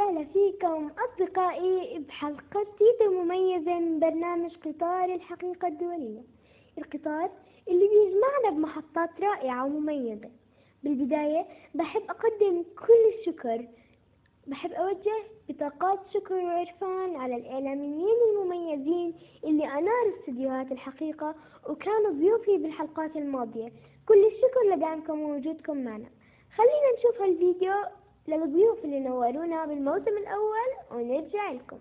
وسهلا فيكم أصدقائي بحلقة جديدة مميزة من برنامج قطار الحقيقة الدولية، القطار اللي بيجمعنا بمحطات رائعة ومميزة. بالبداية بحب أقدم كل الشكر، بحب أوجه بطاقات شكر وعرفان على الإعلاميين المميزين اللي أناروا استديوهات الحقيقة وكانوا ضيوفي بالحلقات الماضية. كل الشكر لدعمكم ووجودكم معنا. خلينا نشوف هالفيديو للضيوف اللي نورونا بالموسم الأول ونرجع لكم.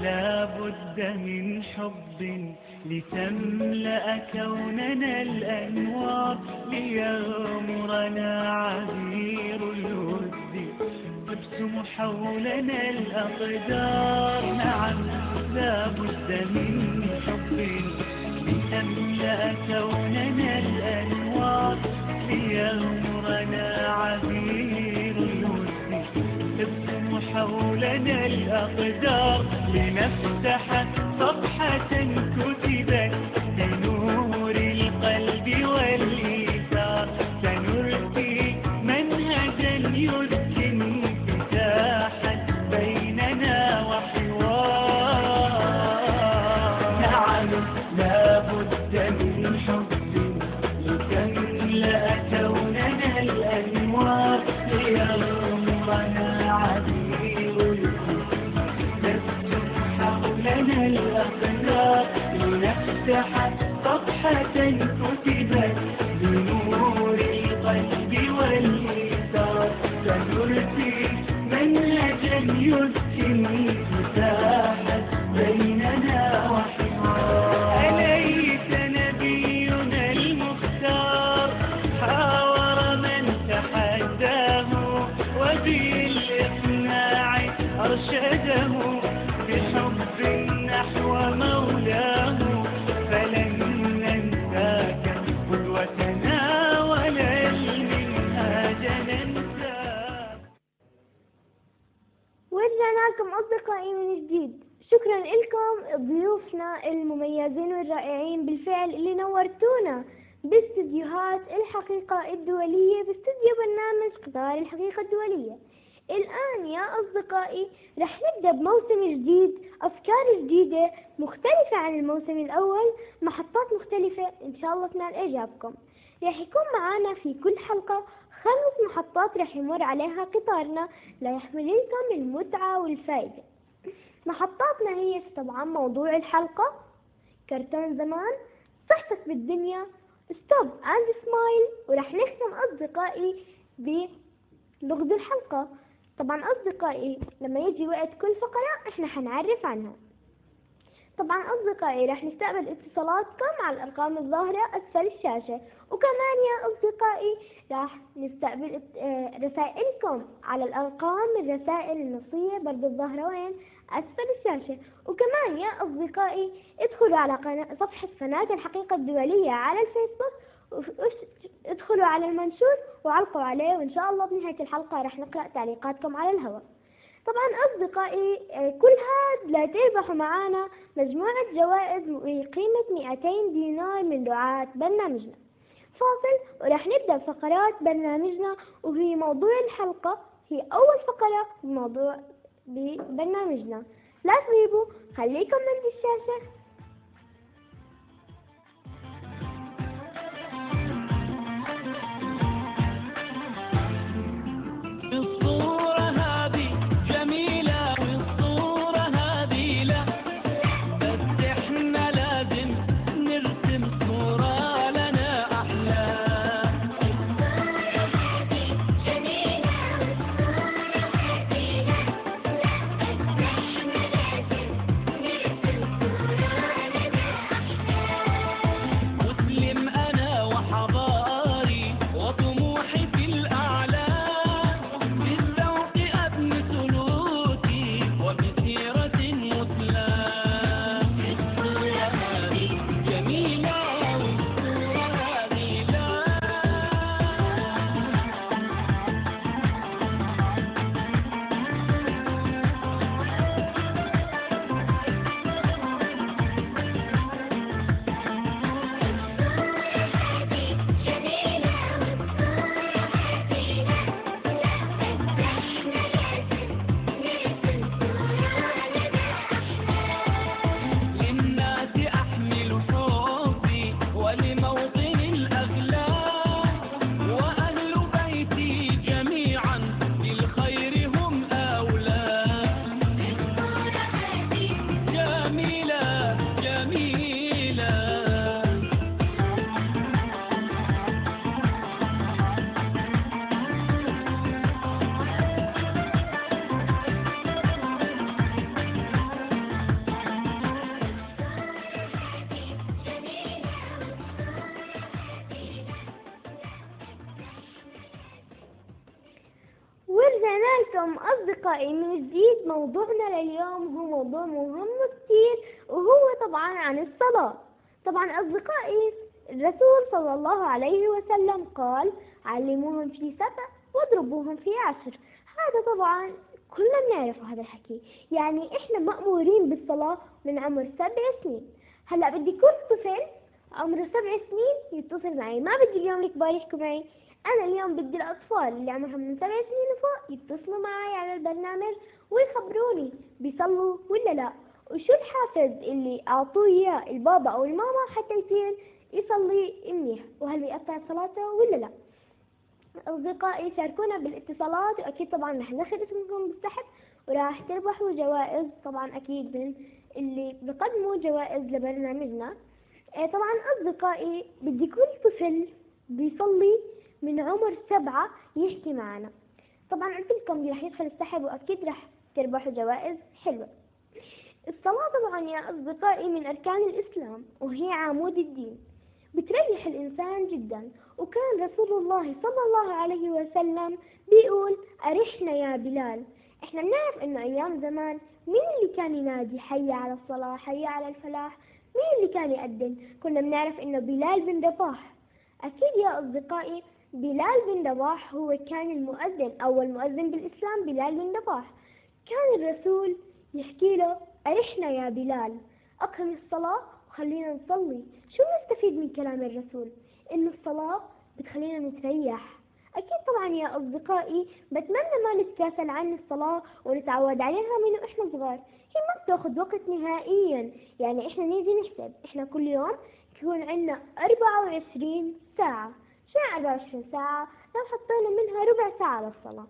لابد من حب لتملأ كوننا الأنوار، ليغمرنا عبير الود تبسم حولنا الأقدار. نعم لابد من حب لتملأ كوننا الأنوار، ليغمرنا عبير الود تبسم حولنا الأقدار، لنفتح صفحة كتبت بنور القلب والإيثار، سنرسي منهجا يسكن انفتاحا بيننا وحوار. نعم لابد من حب لتملأ كوننا الأنوار، ليغمرنا عبير تبسم حولنا الأقدار، لنفتح صفحة كتبت بنور القلب والإيثار، سنرسي منهجا يسكن انفتاحا بيننا وحوار. أليس نبينا المختار حاور من تحداه، وبالإقناع أرشده بحب نحو مولاه، فلن ننساك قدوتنا ولا المنهاج ننساك. ورجعنا لكم أصدقائي من جديد. شكرا لكم ضيوفنا المميزين والرائعين بالفعل اللي نورتونا باستديوهات الحقيقة الدولية، باستديو برنامج قطار الحقيقة الدولية. الآن يا أصدقائي رح نبدأ بموسم جديد، أفكار جديدة مختلفة عن الموسم الأول، محطات مختلفة إن شاء الله تنال إعجابكم. رح يكون معانا في كل حلقة 5 محطات رح يمر عليها قطارنا ليحمل لكم المتعة والفائدة. محطاتنا هي طبعا موضوع الحلقة، كرتون زمان، صحتك بالدنيا، ستوب اند سمايل، ورح نختم أصدقائي بلغز الحلقة. طبعا أصدقائي لما يجي وقت كل فقرة احنا حنعرف عنها. طبعا أصدقائي رح نستقبل اتصالاتكم على الأرقام الظاهرة أسفل الشاشة، وكمان يا أصدقائي رح نستقبل رسائلكم على الأرقام الرسائل النصية برضو الظاهرة وين أسفل الشاشة. وكمان يا أصدقائي ادخلوا على صفحة قناة الحقيقة الدولية على الفيسبوك، ادخلوا على المنشور وعلقوا عليه، وإن شاء الله بنهاية الحلقة رح نقرأ تعليقاتكم على الهواء. طبعا أصدقائي كل هذا لتربحوا معنا مجموعة جوائز بقيمة 200 دينار من رعاة برنامجنا. فاصل ورح نبدأ فقرات برنامجنا، وهي موضوع الحلقة هي أول فقرة ببرنامجنا. لا تغيبوا، خليكم من الشاشة. ورجعنا لكم أصدقائي من جديد. موضوعنا لليوم هو موضوع مهم كتير، وهو طبعا عن الصلاة. طبعا أصدقائي، الرسول صلى الله عليه وسلم قال: علموهم في 7 واضربوهم في 10. هذا طبعا كلنا بنعرف هذا الحكي، يعني احنا مأمورين بالصلاة من عمر 7 سنين. هلا بدي كل طفل عمره 7 سنين يتصل معي، ما بدي اليوم الكبار يحكوا معي، أنا اليوم بدي الأطفال اللي عمرهم من 7 سنين وفوق يتصلوا معي على البرنامج ويخبروني بيصلوا ولا لا، وشو الحافز اللي أعطوه إياه البابا أو الماما حتى يصير يصلي منيح، وهل بيأثر صلاته ولا لا. أصدقائي، شاركونا بالاتصالات، وأكيد طبعا رح ناخذ اسمكم بالسحب وراح تربحوا جوائز، طبعا أكيد من اللي بقدموا جوائز لبرنامجنا. طبعا أصدقائي، بدي كل طفل بيصلي من عمر 7 يحكي معنا. طبعا قلت لكم رح يدخل السحب وأكيد رح تربحوا جوائز حلوة. الصلاة طبعا يا أصدقائي من أركان الإسلام، وهي عمود الدين، بتريح الإنسان جدا. وكان رسول الله صلى الله عليه وسلم بيقول: أرحنا يا بلال. احنا بنعرف انه ايام زمان مين اللي كان ينادي حي على الصلاة حي على الفلاح؟ مين اللي كان يأذن؟ كنا بنعرف انه بلال بن رباح. اكيد يا اصدقائي، بلال بن رباح هو كان المؤذن، اول مؤذن بالاسلام بلال بن رباح. كان الرسول يحكي له: أرحنا يا بلال، أقم الصلاة وخلينا نصلي. شو نستفيد من كلام الرسول؟ إنه الصلاة بتخلينا نتريح. أكيد طبعا يا أصدقائي، بتمنى ما نتكاسل عن الصلاة ونتعود عليها من وإحنا صغار. هي ما بتاخد وقت نهائيا، يعني إحنا نيجي نحسب إحنا كل يوم يكون عندنا 24 ساعة. شو 24 ساعة؟ لو حطينا منها ربع ساعة للصلاة.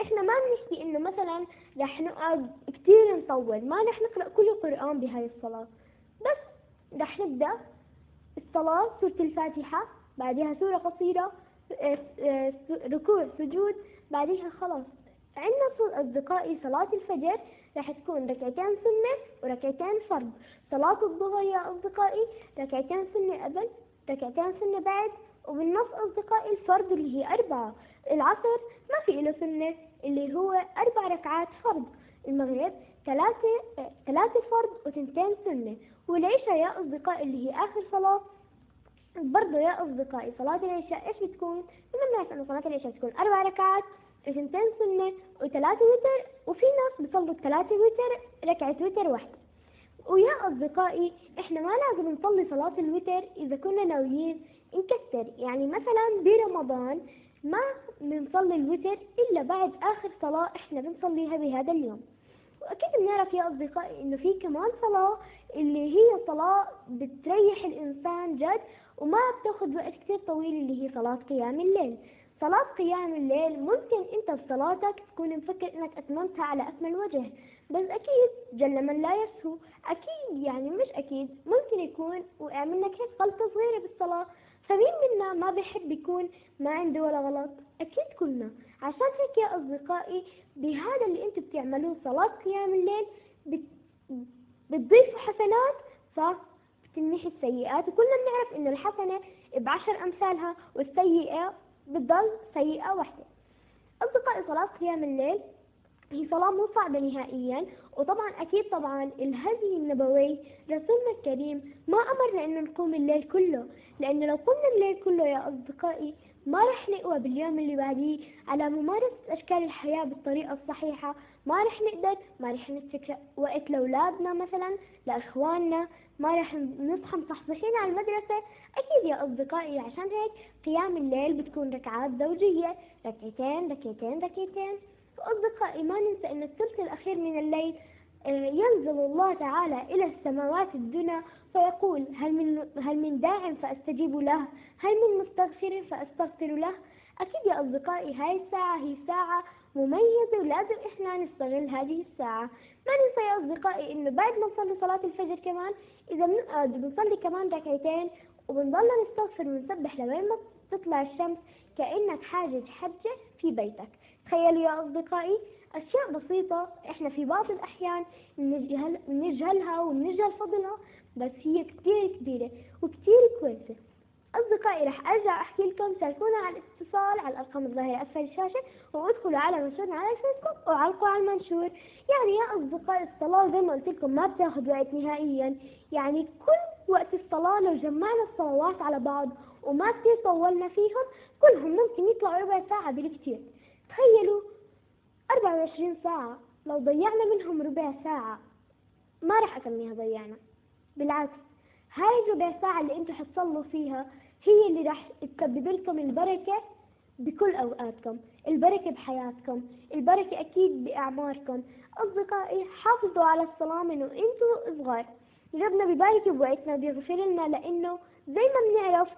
احنا ما بنحكي انه مثلا رح نقعد كتير نطول، ما رح نقرأ كل القرآن بهاي الصلاة، بس رح نبدأ الصلاة سورة الفاتحة، بعدها سورة قصيرة، ركوع سجود، بعدها خلاص. عندنا أصدقائي صلاة الفجر رح تكون ركعتين سنة وركعتين فرض. صلاة الظهر يا أصدقائي ركعتين سنة قبل ركعتين سنة بعد، وبالنص أصدقائي الفرض اللي هي 4. العصر ما في له سنة اللي هو 4 ركعات فرض. المغرب 3 فرض و2 سنة. والعشاء يا أصدقائي اللي هي آخر صلاة برضو يا أصدقائي صلاة العشاء إيش بتكون؟ من الناس أنه صلاة العشاء تكون 4 ركعات و2 سنة و3 وتر، وفي ناس بيصلوا 3 وتر ركعة وتر واحدة. ويا أصدقائي، إحنا ما لازم نصلي صلاة الوتر إذا كنا ناويين نكتر، يعني مثلا برمضان ما بنصلي الوتر إلا بعد آخر صلاة إحنا بنصليها بهذا اليوم. وأكيد بنعرف يا أصدقائي إنه في كمان صلاة اللي هي صلاة بتريح الإنسان جد وما بتاخد وقت كتير طويل، اللي هي صلاة قيام الليل. صلاة قيام الليل ممكن أنت بصلاتك تكون مفكر إنك أتممتها على أكمل وجه، بس أكيد جل من لا يسهو، أكيد يعني مش أكيد ممكن يكون وقع منك هيك غلطة صغيرة بالصلاة. فمين منا ما بيحب يكون ما عنده ولا غلط؟ أكيد كلنا. عشان هيك يا أصدقائي، بهذا اللي أنتم بتعملوه صلاة قيام الليل بتضيفوا حسنات فبتمنح السيئات، وكلنا بنعرف إنه الحسنة ب10 أمثالها والسيئة بتضل سيئة واحدة. أصدقائي، صلاة قيام الليل هي صلاة مو صعبة نهائيا، وطبعا أكيد طبعا الهدي النبوي رسولنا الكريم ما أمرنا إنه نقوم الليل كله، لأنه لو قمنا الليل كله يا أصدقائي ما رح نقوى باليوم اللي بعديه على ممارسة أشكال الحياة بالطريقة الصحيحة. ما رح نقدر، ما رح نترك وقت لأولادنا مثلا لإخواننا، ما رح نصحى مصحصحين على المدرسة. أكيد يا أصدقائي، عشان هيك قيام الليل بتكون ركعات زوجية، ركعتين ركعتين ركعتين. وأصدقائي، ما ننسى أن الثلث الأخير من الليل ينزل الله تعالى إلى السماوات الدنيا فيقول: هل من داع فأستجيب له، هل من مستغفر فأستغفر له. أكيد يا أصدقائي، هاي الساعة هي ساعة مميزة ولازم إحنا نستغل هذه الساعة. ما ننسى يا أصدقائي إنه بعد ما نصلي صلاة الفجر كمان إذا بنصلي كمان ركعتين وبنضل نستغفر ونسبح لغاية ما تطلع الشمس كأنك حاجج حجة في بيتك. تخيلوا يا أصدقائي، أشياء بسيطة إحنا في بعض الأحيان نجهلها ونجهل فضلها، بس هي كتير كبيرة وكتير كويسة. أصدقائي رح أرجع أحكي لكم، شاركونا على الاتصال على الأرقام الظاهرة أسفل الشاشة، وادخلوا على منشورنا على الفيسبوك وعلقوا على المنشور. يعني يا أصدقائي الصلاة زي ما قلت لكم ما بتاخذ وقت نهائيا، يعني كل وقت الصلاة لو جمعنا الصلوات على بعض وما كتير طولنا فيهم كلهم ممكن يطلعوا ربع ساعة بالكتير. تخيلوا 24 ساعة لو ضيعنا منهم ربع ساعة ما رح أسميها ضيعنا، بالعكس هاي الربع ساعة اللي انتم حتصلوا فيها هي اللي رح تسبب لكم البركة بكل أوقاتكم، البركة بحياتكم، البركة أكيد بأعماركم. أصدقائي حافظوا على الصلاة من وانتم صغار، ربنا بيبارك بوقتنا بيغفر لنا، لأنه زي ما بنعرف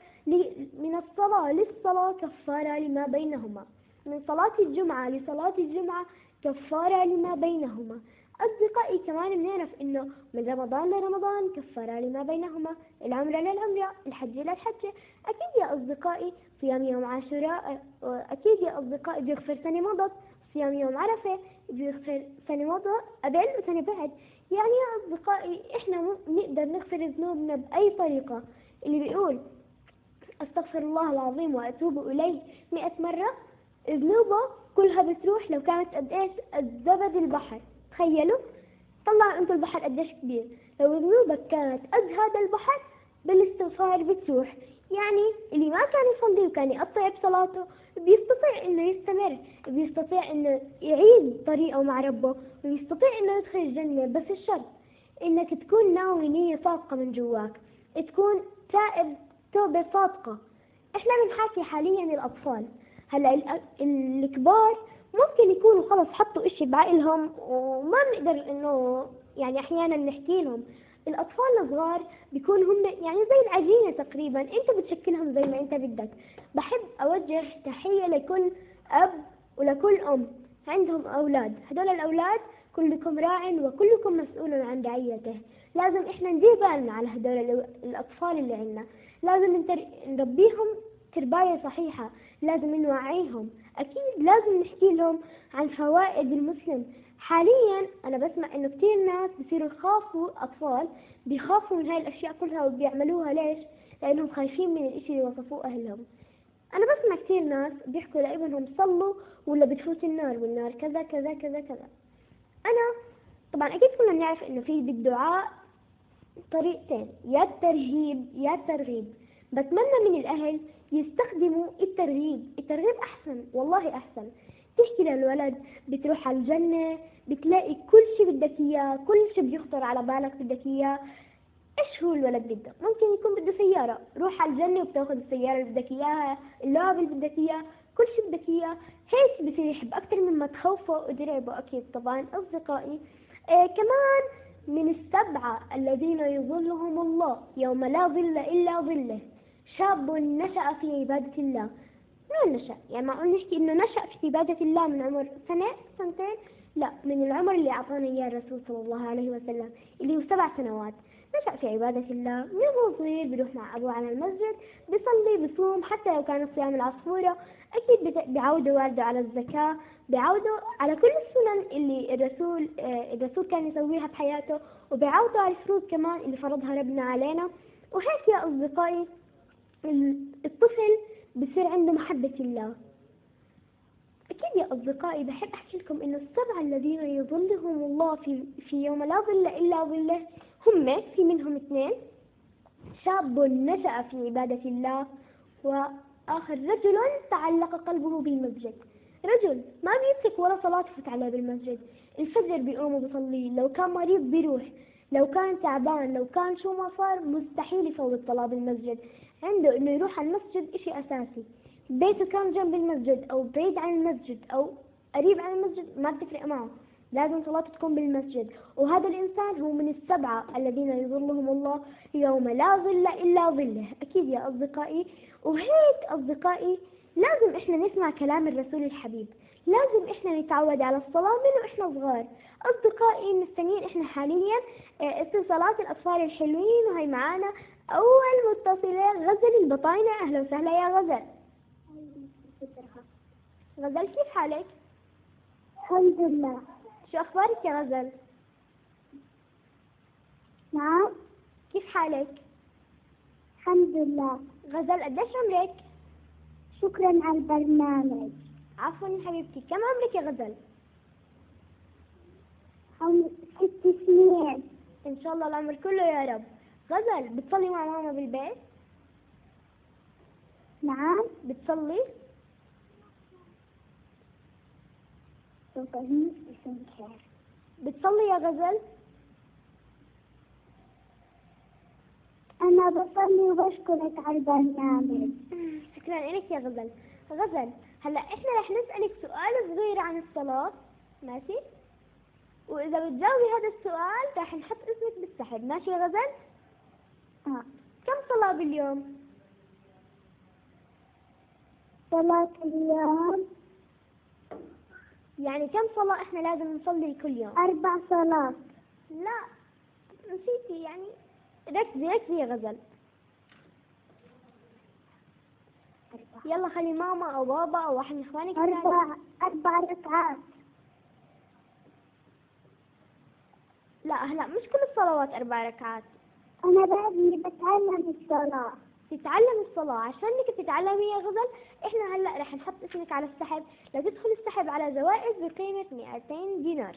من الصلاة للصلاة كفارة لما بينهما، من صلاة الجمعة لصلاة الجمعة كفارة لما بينهما. أصدقائي كمان بنعرف إنه من رمضان لرمضان كفارة لما بينهما، العمرة للعمرة، الحجة للحجة. أكيد يا أصدقائي صيام يوم عاشوراء، أكيد يا أصدقائي بيغفر سنة مضت، صيام يوم عرفة بيغفر سنة مضت قبل وسنة بعد. يعني يا أصدقائي إحنا نقدر نغفر ذنوبنا بأي طريقة. اللي بيقول أستغفر الله العظيم وأتوب إليه 100 مرة ذنوبه كلها بتروح لو كانت قد إيش؟ قد زبد البحر. تخيلوا، طلعوا انتوا البحر قديش كبير، لو ذنوبك كانت قد هذا البحر بالاستغفار بتروح. يعني اللي ما كان يصلي وكان يقطع بصلاته بيستطيع انه يستمر، بيستطيع انه يعيد طريقه مع ربه، ويستطيع انه يدخل الجنة، بس الشرط انك تكون ناوي نية صادقة من جواك، تكون تائب توبة صادقة. احنا بنحكي حاليا الأطفال، هلا الكبار ممكن يكونوا خلص حطوا اشي بعقلهم وما بنقدر انه يعني احيانا نحكي لهم. الاطفال الصغار بيكونوا هم يعني زي العجينة تقريبا، انت بتشكلهم زي ما انت بدك. بحب اوجه تحية لكل اب ولكل ام عندهم اولاد، هدول الاولاد كلكم راع وكلكم مسؤول عن رعيته. لازم احنا ندير بالنا على هدول الاطفال اللي عندنا، لازم نربيهم ترباية صحيحة، لازم نوعيهم، أكيد لازم نحكي لهم عن فوائد المسلم. حاليا أنا بسمع إنه كتير ناس بصيروا يخافوا، أطفال بيخافوا من هاي الأشياء كلها وبيعملوها. ليش؟ لأنهم خايفين من الإشي اللي وصفوه أهلهم. أنا بسمع كتير ناس بيحكوا لابنهم صلوا ولا بتفوت النار والنار كذا كذا كذا كذا. أنا طبعا أكيد كلنا بنعرف إنه في بالدعاء طريقتين، يا الترهيب يا الترغيب. بتمنى من الأهل يستخدموا الترغيب، الترغيب أحسن، والله أحسن. تحكي للولد بتروح على الجنة، بتلاقي كل شيء بدك إياه، كل شيء بيخطر على بالك بدك إياه. إيش هو الولد بده؟ ممكن يكون بده سيارة، روح على الجنة وبتاخذ السيارة اللي بدك إياها، اللعبة اللي بدك إياه، كل شيء بدك إياه. هيك بصير يحب أكثر مما تخوفه وترعبه. أكيد طبعا أصدقائي كمان من السبعة الذين يظلهم الله يوم لا ظل إلا ظله شاب نشأ في عبادة الله. من نشأ؟ يعني معقول نحكي إنه نشأ في عبادة الله من عمر سنة سنتين؟ لا، من العمر اللي أعطانا إياه الرسول صلى الله عليه وسلم اللي هو 7 سنوات. نشأ في عبادة الله من هو صغير، بيروح مع أبوه على المسجد، بيصلي بيصوم، حتى لو كان صيام العصفورة أكيد بيعودوا والده على الزكاة، بيعودوا على كل السنن اللي الرسول كان يسويها بحياته، وبيعودوا على الفروض كمان اللي فرضها ربنا علينا. وهيك يا أصدقائي الطفل بصير عنده محبة الله. أكيد يا أصدقائي بحب أحكي لكم إنه السبعة الذين يظلهم الله في يوم لا ظل إلا ظله هم في منهم 2: شاب نشأ في عبادة الله، وآخر رجل تعلق قلبه بالمسجد. رجل ما بيترك ولا صلاة تفوت عليه بالمسجد، الفجر بيقوم وبيصلي، لو كان مريض بيروح، لو كان تعبان، لو كان شو ما صار مستحيل يفوت صلاة بالمسجد. عنده إنه يروح على المسجد إشي أساسي. بيته كان جنب المسجد أو بعيد عن المسجد أو قريب عن المسجد ما بتفرق معه، لازم صلاته تكون بالمسجد. وهذا الإنسان هو من السبعة الذين يظلهم الله يوم لا ظل إلا ظله. أكيد يا أصدقائي. وهيك أصدقائي لازم إحنا نسمع كلام الرسول الحبيب، لازم إحنا نتعود على الصلاة من وإحنا صغار. أصدقائي مستنيين إحنا حاليا اتصالات الأطفال الحلوين، وهي معانا أول متصلة غزل البطاينة. أهلا وسهلا يا غزل. غزل كيف حالك؟ الحمد لله. شو أخبارك يا غزل؟ نعم. كيف حالك؟ الحمد لله. غزل قديش عمرك؟ شكرا على البرنامج. عفوا يا حبيبتي، كم عمرك يا غزل؟ 6 سنين. إن شاء الله العمر كله يا رب. غزل بتصلي مع ماما بالبيت؟ نعم. بتصلي؟ بتصلي يا غزل؟ أنا بصلي وبشكرك على البرنامج. شكرا لك يا غزل. غزل هلا احنا رح نسألك سؤال صغير عن الصلاة، ماشي؟ وإذا بتجاوبي هذا السؤال رح نحط اسمك بالسحب، ماشي يا غزل؟ كم صلاة باليوم؟ صلاة اليوم يعني كم صلاة احنا لازم نصلي كل يوم؟ 4 صلاة. لا نسيتي يعني، ركزي يا غزل. يلا خلي ماما او بابا او واحد من اخوانك 4 ركعات. لا هلا مش كل الصلوات 4 ركعات. أنا بعدني بتعلم الصلاة. تتعلم الصلاة، عشان انك تتعلمي يا غزل احنا هلا رح نحط اسمك على السحب، لتدخل السحب على جوائز بقيمة 200 دينار.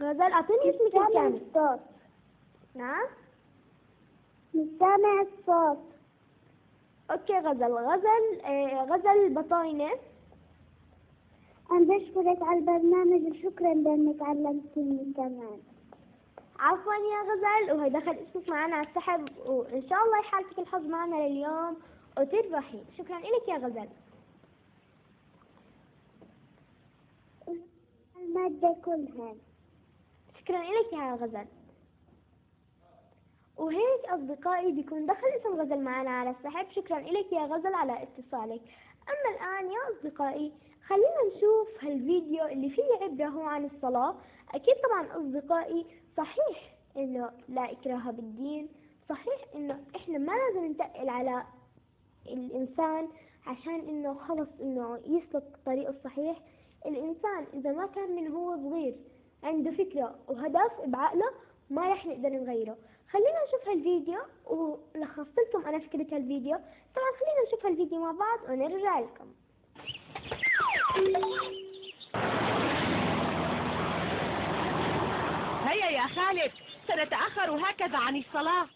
غزل اعطيني اسمك الكامل. الصوت. نعم؟ مش سامع الصوت. اوكي غزل بطاينة. أنا بشكرك على البرنامج وشكرا لأنك علمتني كمان. عفوا يا غزل، وهي دخل اسمك معنا على السحب، وإن شاء الله يحالفك الحظ معنا لليوم وتربحي. شكرا لك يا غزل. المادة كلها. شكرا لك يا غزل. وهيك أصدقائي بيكون دخل اسم غزل معنا على السحب. شكرا لك يا غزل على اتصالك. أما الآن يا أصدقائي خلينا نشوف هالفيديو اللي فيه عبرة هو عن الصلاة. أكيد طبعا أصدقائي صحيح إنه لا إكراه بالدين، صحيح إنه إحنا ما لازم نتقل على الإنسان عشان إنه خلص إنه يسلك الطريق الصحيح. الإنسان إذا ما كان من هو صغير عنده فكرة وهدف بعقله ما رح نقدر نغيره. خلينا نشوف هالفيديو ولخصت لكم أنا فكرة هالفيديو. طبعا خلينا نشوف هالفيديو مع بعض ونرجع لكم. هيا يا خالد، سنتأخر هكذا عن الصلاة.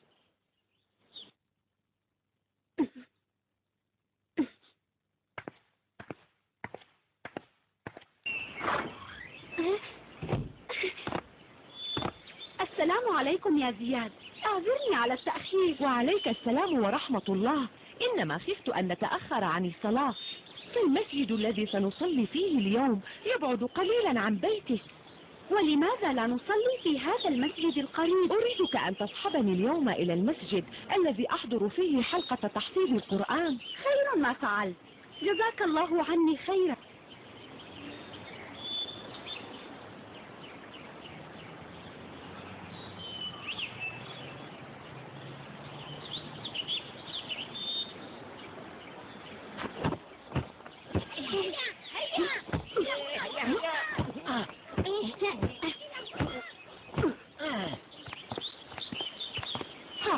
السلام عليكم يا زياد، اعذرني على التأخير. وعليك السلام ورحمة الله، إنما خفت أن نتأخر عن الصلاة، فالمسجد الذي سنصلي فيه اليوم يبعد قليلا عن بيتك. ولماذا لا نصلي في هذا المسجد القريب؟ أريدك أن تصحبني اليوم إلى المسجد الذي أحضر فيه حلقة تحفيظ القرآن. خير ما فعلت، جزاك الله عني خيرا.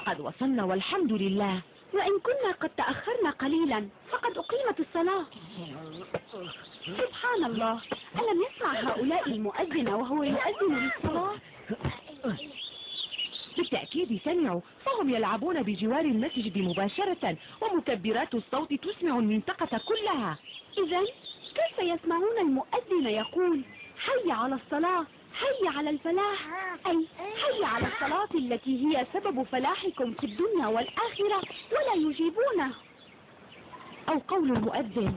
قد وصلنا والحمد لله. وإن كنا قد تأخرنا قليلا فقد أقيمت الصلاة. سبحان الله، ألم يسمع هؤلاء المؤذن وهو يؤذن للصلاة؟ بالتأكيد سمعوا، فهم يلعبون بجوار المسجد مباشرة، ومكبرات الصوت تسمع المنطقة كلها. إذن كيف يسمعون المؤذن يقول حي على الصلاة، حي على الفلاح، أي حي على الصلاة التي هي سبب فلاحكم في الدنيا والآخرة، ولا يجيبونه؟ أو قول المؤذن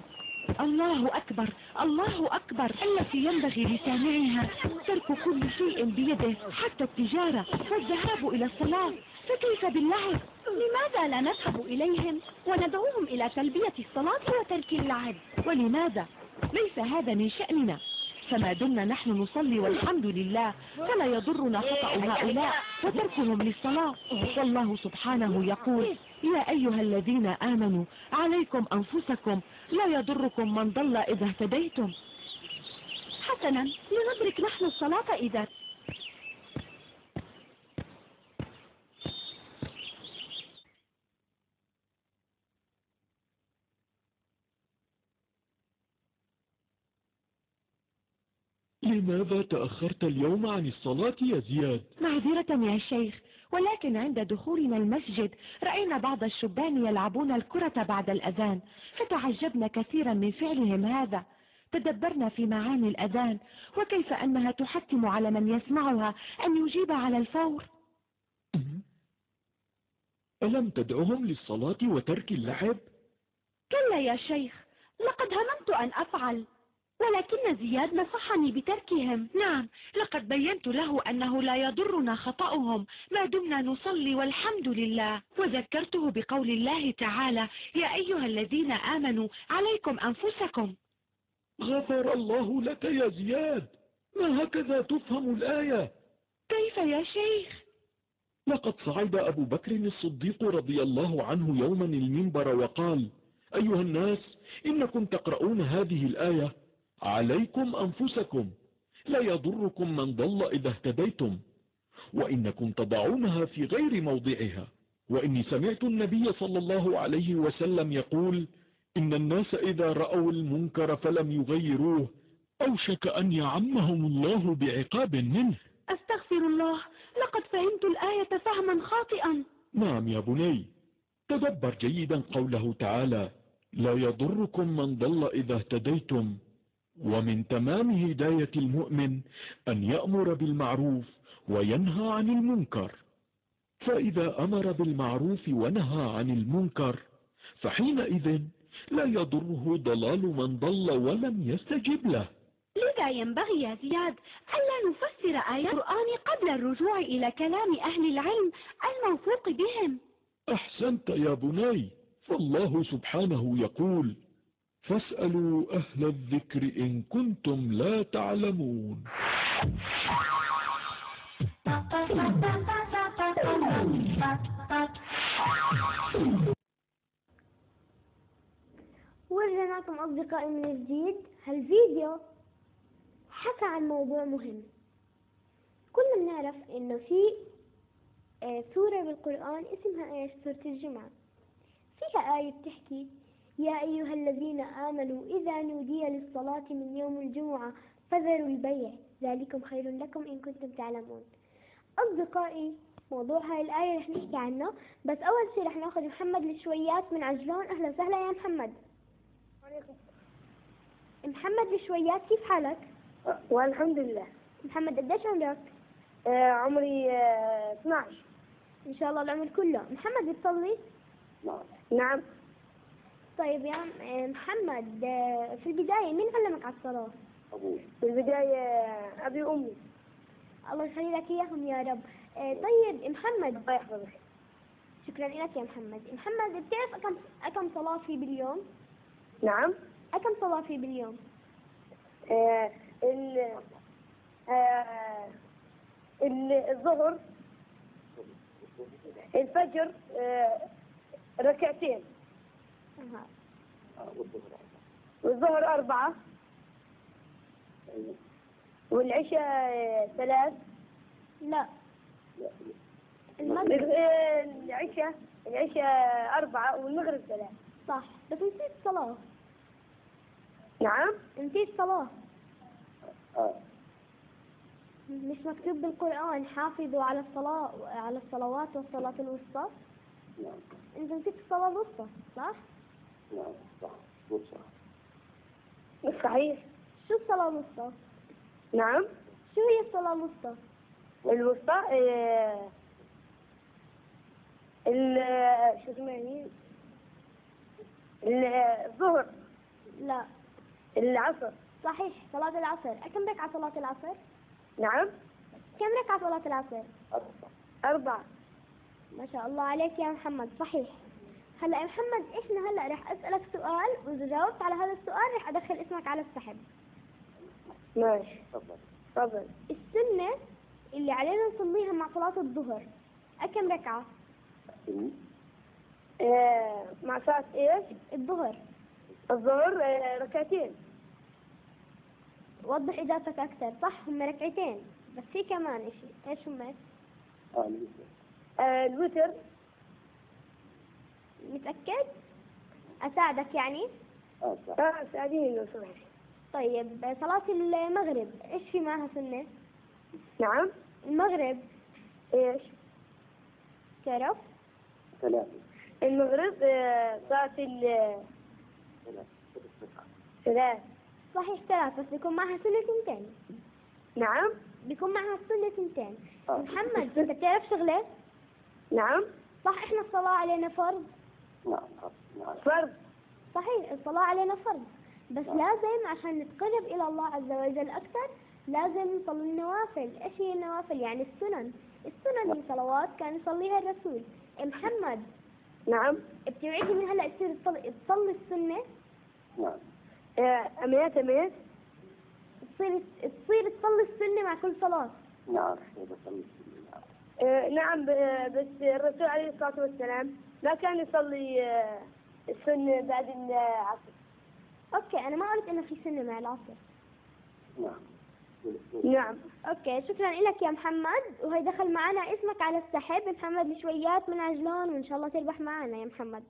الله أكبر الله أكبر، التي ينبغي لسامعها ترك كل شيء بيده حتى التجارة والذهاب إلى الصلاة، فكيف باللعب؟ لماذا لا نذهب إليهم وندعوهم إلى تلبية الصلاة وترك اللعب؟ ولماذا؟ ليس هذا من شأننا، فما دمنا نحن نصلي والحمد لله فلا يضرنا خطأ هؤلاء وتركهم للصلاة. والله سبحانه يقول يا أيها الذين آمنوا عليكم أنفسكم لا يضركم من ضل إذا اهتديتم. حسنا، لندرك نحن الصلاة إذا. لماذا تأخرت اليوم عن الصلاة يا زياد؟ معذرة يا شيخ، ولكن عند دخولنا المسجد رأينا بعض الشبان يلعبون الكرة بعد الأذان، فتعجبنا كثيرا من فعلهم هذا. تدبرنا في معاني الأذان وكيف أنها تحتم على من يسمعها أن يجيب على الفور. ألم تدعهم للصلاة وترك اللعب؟ كلا يا شيخ، لقد هممت أن أفعل، ولكن زياد نصحني بتركهم. نعم، لقد بينت له أنه لا يضرنا خطأهم ما دمنا نصلي والحمد لله، وذكرته بقول الله تعالى: يا أيها الذين آمنوا عليكم أنفسكم. غفر الله لك يا زياد، ما هكذا تفهم الآية؟ كيف يا شيخ؟ لقد صعد أبو بكر الصديق رضي الله عنه يوما المنبر وقال: أيها الناس، إنكم تقرؤون هذه الآية: عليكم أنفسكم لا يضركم من ضل إذا اهتديتم، وإنكم تضعونها في غير موضعها، وإني سمعت النبي صلى الله عليه وسلم يقول: إن الناس إذا رأوا المنكر فلم يغيروه أوشك أن يعمهم الله بعقاب منه. أستغفر الله، لقد فهمت الآية فهما خاطئا. نعم يا بني، تدبر جيدا قوله تعالى: لا يضركم من ضل إذا اهتديتم، ومن تمام هداية المؤمن أن يأمر بالمعروف وينهى عن المنكر، فإذا أمر بالمعروف ونهى عن المنكر فحينئذ لا يضره ضلال من ضل ولم يستجب له. لذا ينبغي يا زياد ألا نفسر آيات القرآن قبل الرجوع إلى كلام أهل العلم الموثوق بهم. أحسنت يا بني، فالله سبحانه يقول: فاسألوا أهل الذكر إن كنتم لا تعلمون. ورجعنا لكم أصدقائي من جديد. هالفيديو حكى عن موضوع مهم. كلنا بنعرف إنه في سورة بالقرآن اسمها إيش؟ سورة الجمعة. فيها آية بتحكي: يا أيها الذين آمنوا إذا نودي للصلاة من يوم الجمعة فذروا البيع ذلكم خير لكم إن كنتم تعلمون. أصدقائي، موضوع هاي الآية رح نحكي عنه، بس أول شيء رح ناخذ محمد الشويات من عجلون. أهلا وسهلا يا محمد. محمد الشويات، كيف حالك؟ والحمد لله. محمد قديش عمرك؟ عمري 12. إن شاء الله العمر كله. محمد بتصلي؟ نعم. طيب يا محمد، في البداية مين علمك على الصلاة؟ في البداية أبي وأمي. الله يخلي لك إياهم يا رب. طيب محمد، الله يحفظك. شكرا لك يا محمد. محمد، بتعرف أكم صلاة في باليوم؟ نعم. أكم صلاة في باليوم؟ الظهر، الفجر ركعتين، والظهر 4، والعشاء 3. لا، العشاء 4 والمغرب 3. صح، بس نسيت صلاة. نعم. نسيت صلاة. مش مكتوب بالقرآن حافظوا على الصلوات والصلاة الوسطى؟ نعم. انت نسيت الصلاة الوسطى، صح؟ نعم صح. مش صحيح. شو الصلاة الوسطى؟ نعم. شو هي الصلاة الوسطى؟ الوسطى شو اسمها الظهر. لا. العصر. صحيح، صلاة العصر. كم ركعة صلاة العصر؟ نعم. كم ركعة صلاة العصر؟ 4. ما شاء الله عليك يا محمد، صحيح. هلا يا محمد، احنا هلا رح اسألك سؤال، واذا جاوبت على هذا السؤال رح ادخل اسمك على السحب. ماشي. تفضل. السنة اللي علينا نصليها مع صلاة الظهر كم ركعة؟ مع صلاة ايش؟ الظهر. الظهر ركعتين. وضح اجابتك اكثر. صح، هم ركعتين، بس في كمان اشي. ايش هم؟ الوتر. متأكد؟ اساعدك يعني؟ ساعديني لو سمحت. طيب صلاة المغرب إيش في معها سنة؟ نعم. المغرب إيش؟ تعرف؟ المغرب صلاة ثلاث. صحيح 3 بس بيكون معها سنة 2. نعم. بيكون معها سنة 2. محمد أنت بتعرف شغلة؟ نعم. صح إحنا الصلاة علينا فرض؟ فرض. صحيح الصلاة علينا فرض، بس لازم عشان نتقرب إلى الله عز وجل أكثر لازم نصلي النوافل. إيش هي النوافل؟ يعني السنن. السنن هي صلوات كان يصليها الرسول. محمد نعم. بتوعدني من هلا تصير تصلي السنة؟ أميات. تصير تصلي السنة مع كل صلاة. نعم. بس الرسول عليه الصلاة والسلام ما كان يصلي السنة بعد العصر. أوكي أنا ما قلت إنه في سنة مع العصر. نعم. أوكي شكرا لك يا محمد، وهي دخل معنا اسمك على السحب. محمد مشويات من عجلان وإن شاء الله تربح معنا يا محمد.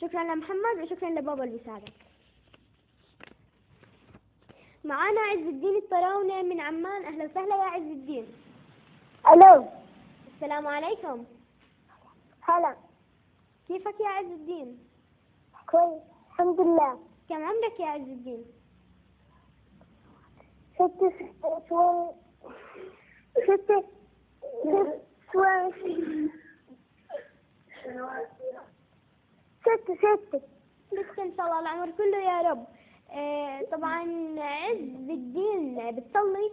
شكرا لمحمد وشكرا لبابا اللي بيساعدك. معانا عز الدين الطراونة من عمان. أهلا وسهلا يا عز الدين. ألو. السلام عليكم. هلا. كيفك يا عز الدين؟ كويس الحمد لله. كم عمرك يا عز الدين؟ 6 لسه إن شاء الله العمر كله يا رب. طبعا عز الدين بتصلي؟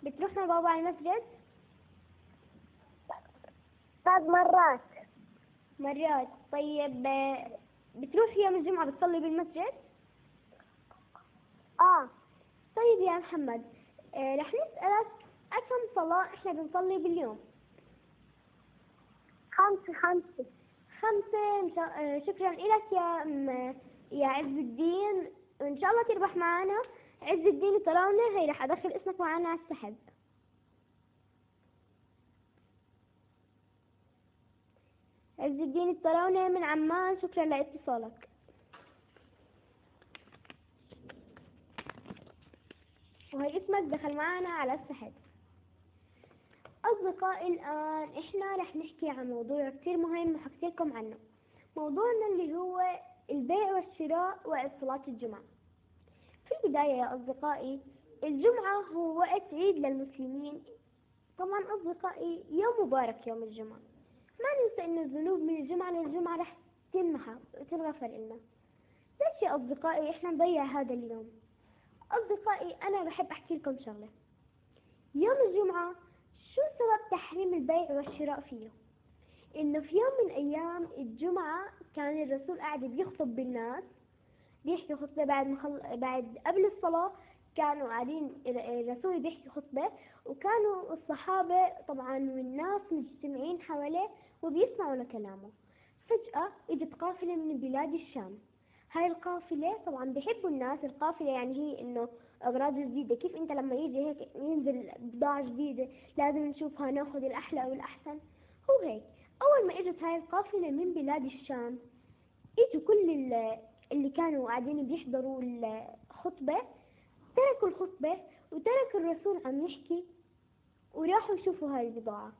بتروح مع بابا على المسجد؟ بعض مرات. طيب بتروح يوم الجمعة بتصلي بالمسجد؟ طيب يا محمد رح نسألك كم صلاة احنا بنصلي باليوم؟ 5. شكرا لك يا عز الدين، وان شاء الله تربح معنا. عز الدين الطراونة هي رح ادخل اسمك معنا على السحب. عز الدين الطراونة من عمان، شكرا لاتصالك. وهي اسمك دخل معنا على السحب. أصدقائي الآن إحنا رح نحكي عن موضوع كتير مهم وحكي لكم عنه. موضوعنا اللي هو البيع والشراء وقت صلاة الجمعة. في البداية يا أصدقائي الجمعة هو وقت عيد للمسلمين. طبعا أصدقائي يوم مبارك يوم الجمعة. ما ننسى إن الذنوب من الجمعة للجمعة رح تمحى وتتغفر لنا. ليش يا أصدقائي إحنا نضيع هذا اليوم؟ أصدقائي أنا بحب أحكي لكم شغلة. يوم الجمعة شو سبب تحريم البيع والشراء فيه؟ إنه في يوم من أيام الجمعة كان الرسول قاعد بيخطب بالناس، بيحكي خطبة بعد قبل الصلاة كانوا قاعدين الرسول بيحكي خطبة، وكانوا الصحابة طبعا والناس مجتمعين حواليه وبيسمعوا لكلامه. فجأة اجت قافلة من بلاد الشام. هاي القافلة طبعا بيحبوا الناس القافلة، يعني هي انه اغراض جديدة. كيف انت لما يجي هيك ينزل بضاعة جديدة لازم نشوفها ناخذ الاحلى او الاحسن، هو هيك. اول ما اجت هاي القافلة من بلاد الشام اجوا كل اللي كانوا قاعدين بيحضروا الخطبة تركوا الخطبة وتركوا الرسول عم يحكي وراحوا يشوفوا هاي البضاعة.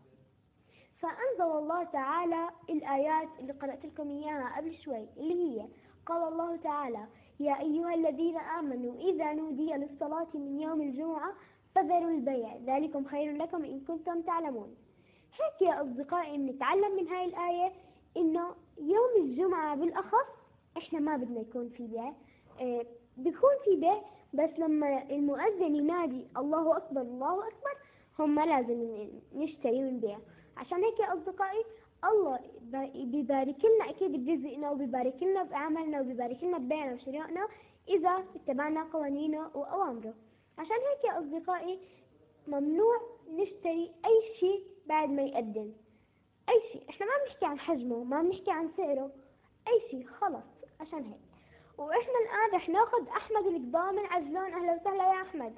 فأنزل الله تعالى الآيات اللي قرأت لكم إياها قبل شوي، اللي هي قال الله تعالى: يا أيها الذين آمنوا إذا نودي للصلاة من يوم الجمعة فذروا البيع ذلكم خير لكم إن كنتم تعلمون. هيك يا أصدقائي بنتعلم من هاي الآية إنه يوم الجمعة بالأخص إحنا ما بدنا يكون في بيع. بيكون في بيع بس لما المؤذن ينادي الله أكبر الله أكبر هم لازم نشتري ونبيع. عشان هيك يا أصدقائي الله بيبارك لنا أكيد برزقنا وبيبارك لنا بعملنا وبيبارك لنا ببيعنا وشرائنا إذا اتبعنا قوانينه وأوامره. عشان هيك يا أصدقائي ممنوع نشتري أي شيء بعد ما يقدم أي شيء. إحنا ما بنحكي عن حجمه، ما بنحكي عن سعره، أي شيء خلص. عشان هيك وإحنا الآن رح ناخذ أحمد القضاء من عجلان. أهلا وسهلا يا أحمد.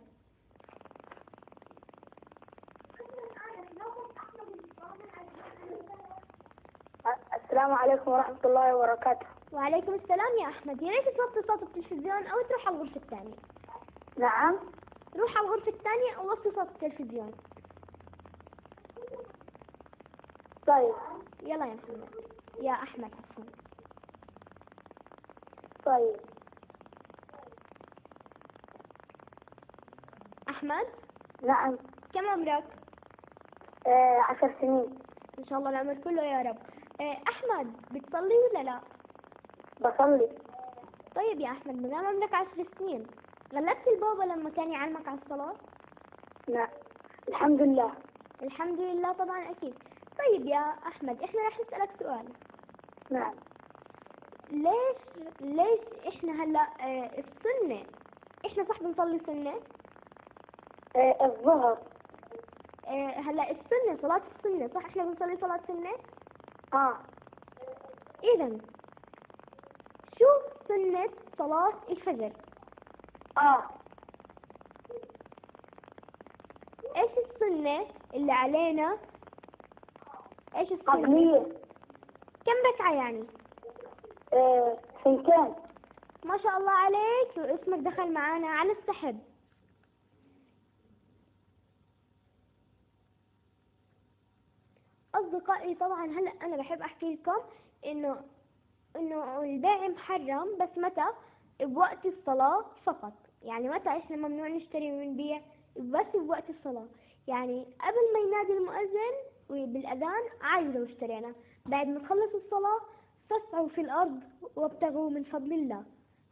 السلام السلام عليكم ورحمة الله وبركاته. وعليكم السلام يا أحمد. يا ريت توطي صوت التلفزيون أو تروح على الغرفة الثانية. نعم. روح على الغرفة الثانية أو وطي صوت التلفزيون. طيب. يلا يا محمد. يا أحمد عفوا. طيب. أحمد. نعم. كم عمرك؟ 10 سنين. إن شاء الله العمر كله يا رب. أحمد بتصلي ولا لا؟ بصلي. طيب يا أحمد، ما دام عمرك 10 سنين غلبت البابا لما كان يعلمك على الصلاة؟ نعم. الحمد لله. الحمد لله طبعا أكيد. طيب يا أحمد، إحنا رح نسألك سؤال. نعم. ليش إحنا هلا السنة، إحنا صح بنصلي سنة؟ الظهر. هلا السنة، صلاة السنة صح، إحنا بنصلي صلاة سنة؟ إذا شو سنة صلاة الفجر؟ إيش السنة اللي علينا؟ إيش السنة؟ قبلية. كم ركعة يعني؟ سنتين. ما شاء الله عليك، واسمك دخل معانا على السحب. أصدقائي طبعا هلا أنا بحب أحكي لكم إنه البيع محرم، بس متى؟ بوقت الصلاة فقط. يعني متى إحنا ممنوع نشتري ونبيع؟ بس بوقت الصلاة. يعني قبل ما ينادي المؤذن وبالأذان عادي لو اشترينا، بعد ما تخلص الصلاة فاسعوا في الأرض وابتغوا من فضل الله.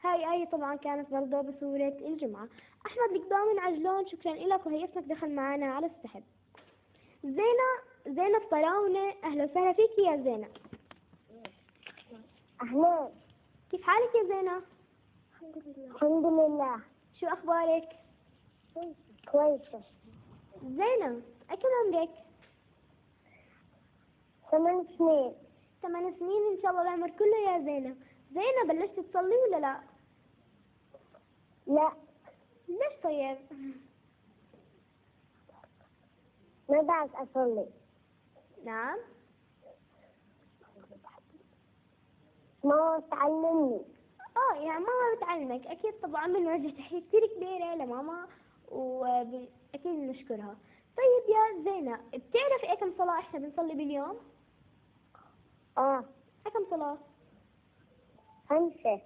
هاي آية طبعا كانت برضه بسورة الجمعة. أحمد القدامي عجلون، شكرا لك، وهي اسمك دخل معانا على السحب. زينب طراونة، أهلا وسهلا فيك يا زينب. أهلا. كيف حالك يا زينب؟ الحمد لله. شو أخبارك؟ كويسة. زينب، كم عمرك؟ 8 سنين. 8 سنين إن شاء الله العمر كله يا زينب. زينب بلشت تصلي ولا لا؟ لا. ليش طيب؟ ما بعرف أصلي. نعم؟ ما تعلمني. يعني ماما بتعلمك أكيد طبعا. بنوجه تحية كثير كبيرة لماما وأكيد نشكرها. طيب يا زينب، بتعرفي كم صلاة إحنا بنصلي باليوم؟ كم صلاة؟ 5.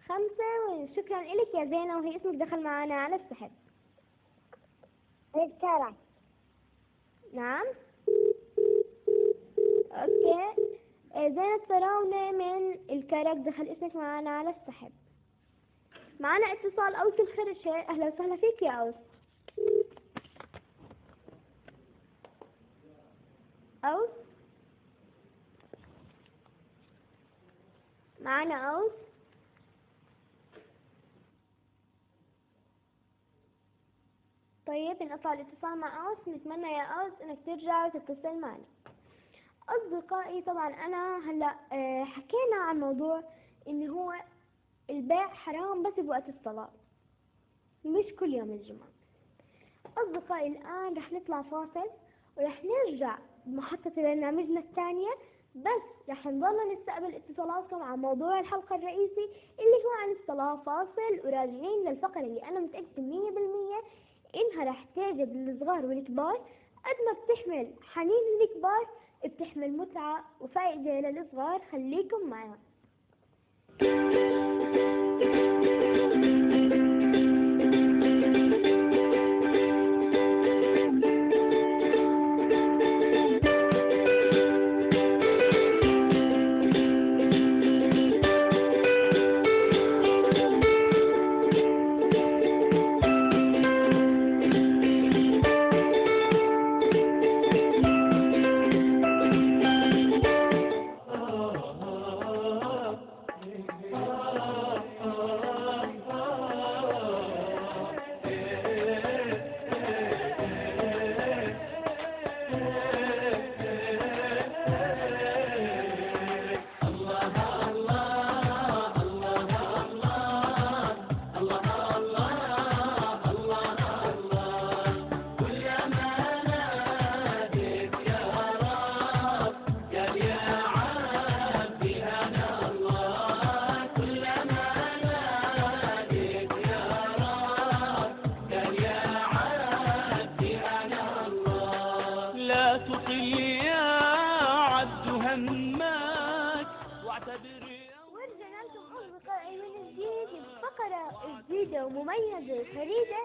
5. وشكرا لك يا زينب، وهي اسمك دخل معنا على السحب. نشكرك. نعم؟ اوكي. زينب طراونة من الكرك دخل اسمك معنا على السحب. معنا اتصال أوس الخرشة، أهلا وسهلا فيك يا أوس. أوس معنا أوس. طيب انقطع الاتصال مع أوس، نتمنى يا أوس انك ترجع وتتصل معنا. أصدقائي طبعا أنا هلا حكينا عن موضوع إن هو البيع حرام بس بوقت الصلاة، مش كل يوم الجمعة. أصدقائي الآن رح نطلع فاصل ورح نرجع بمحطة برنامجنا الثانية، بس رح نضل نستقبل اتصالاتكم عن موضوع الحلقة الرئيسي اللي هو عن الصلاة. فاصل وراجعين للفقرة اللي أنا متأكدة 100% إنها رح تعجب الصغار والكبار. قد ما بتحمل حنين الكبار بتحمل متعة وفائدة للصغار. خليكم معنا. فقرة جديدة ومميزة وفريدة،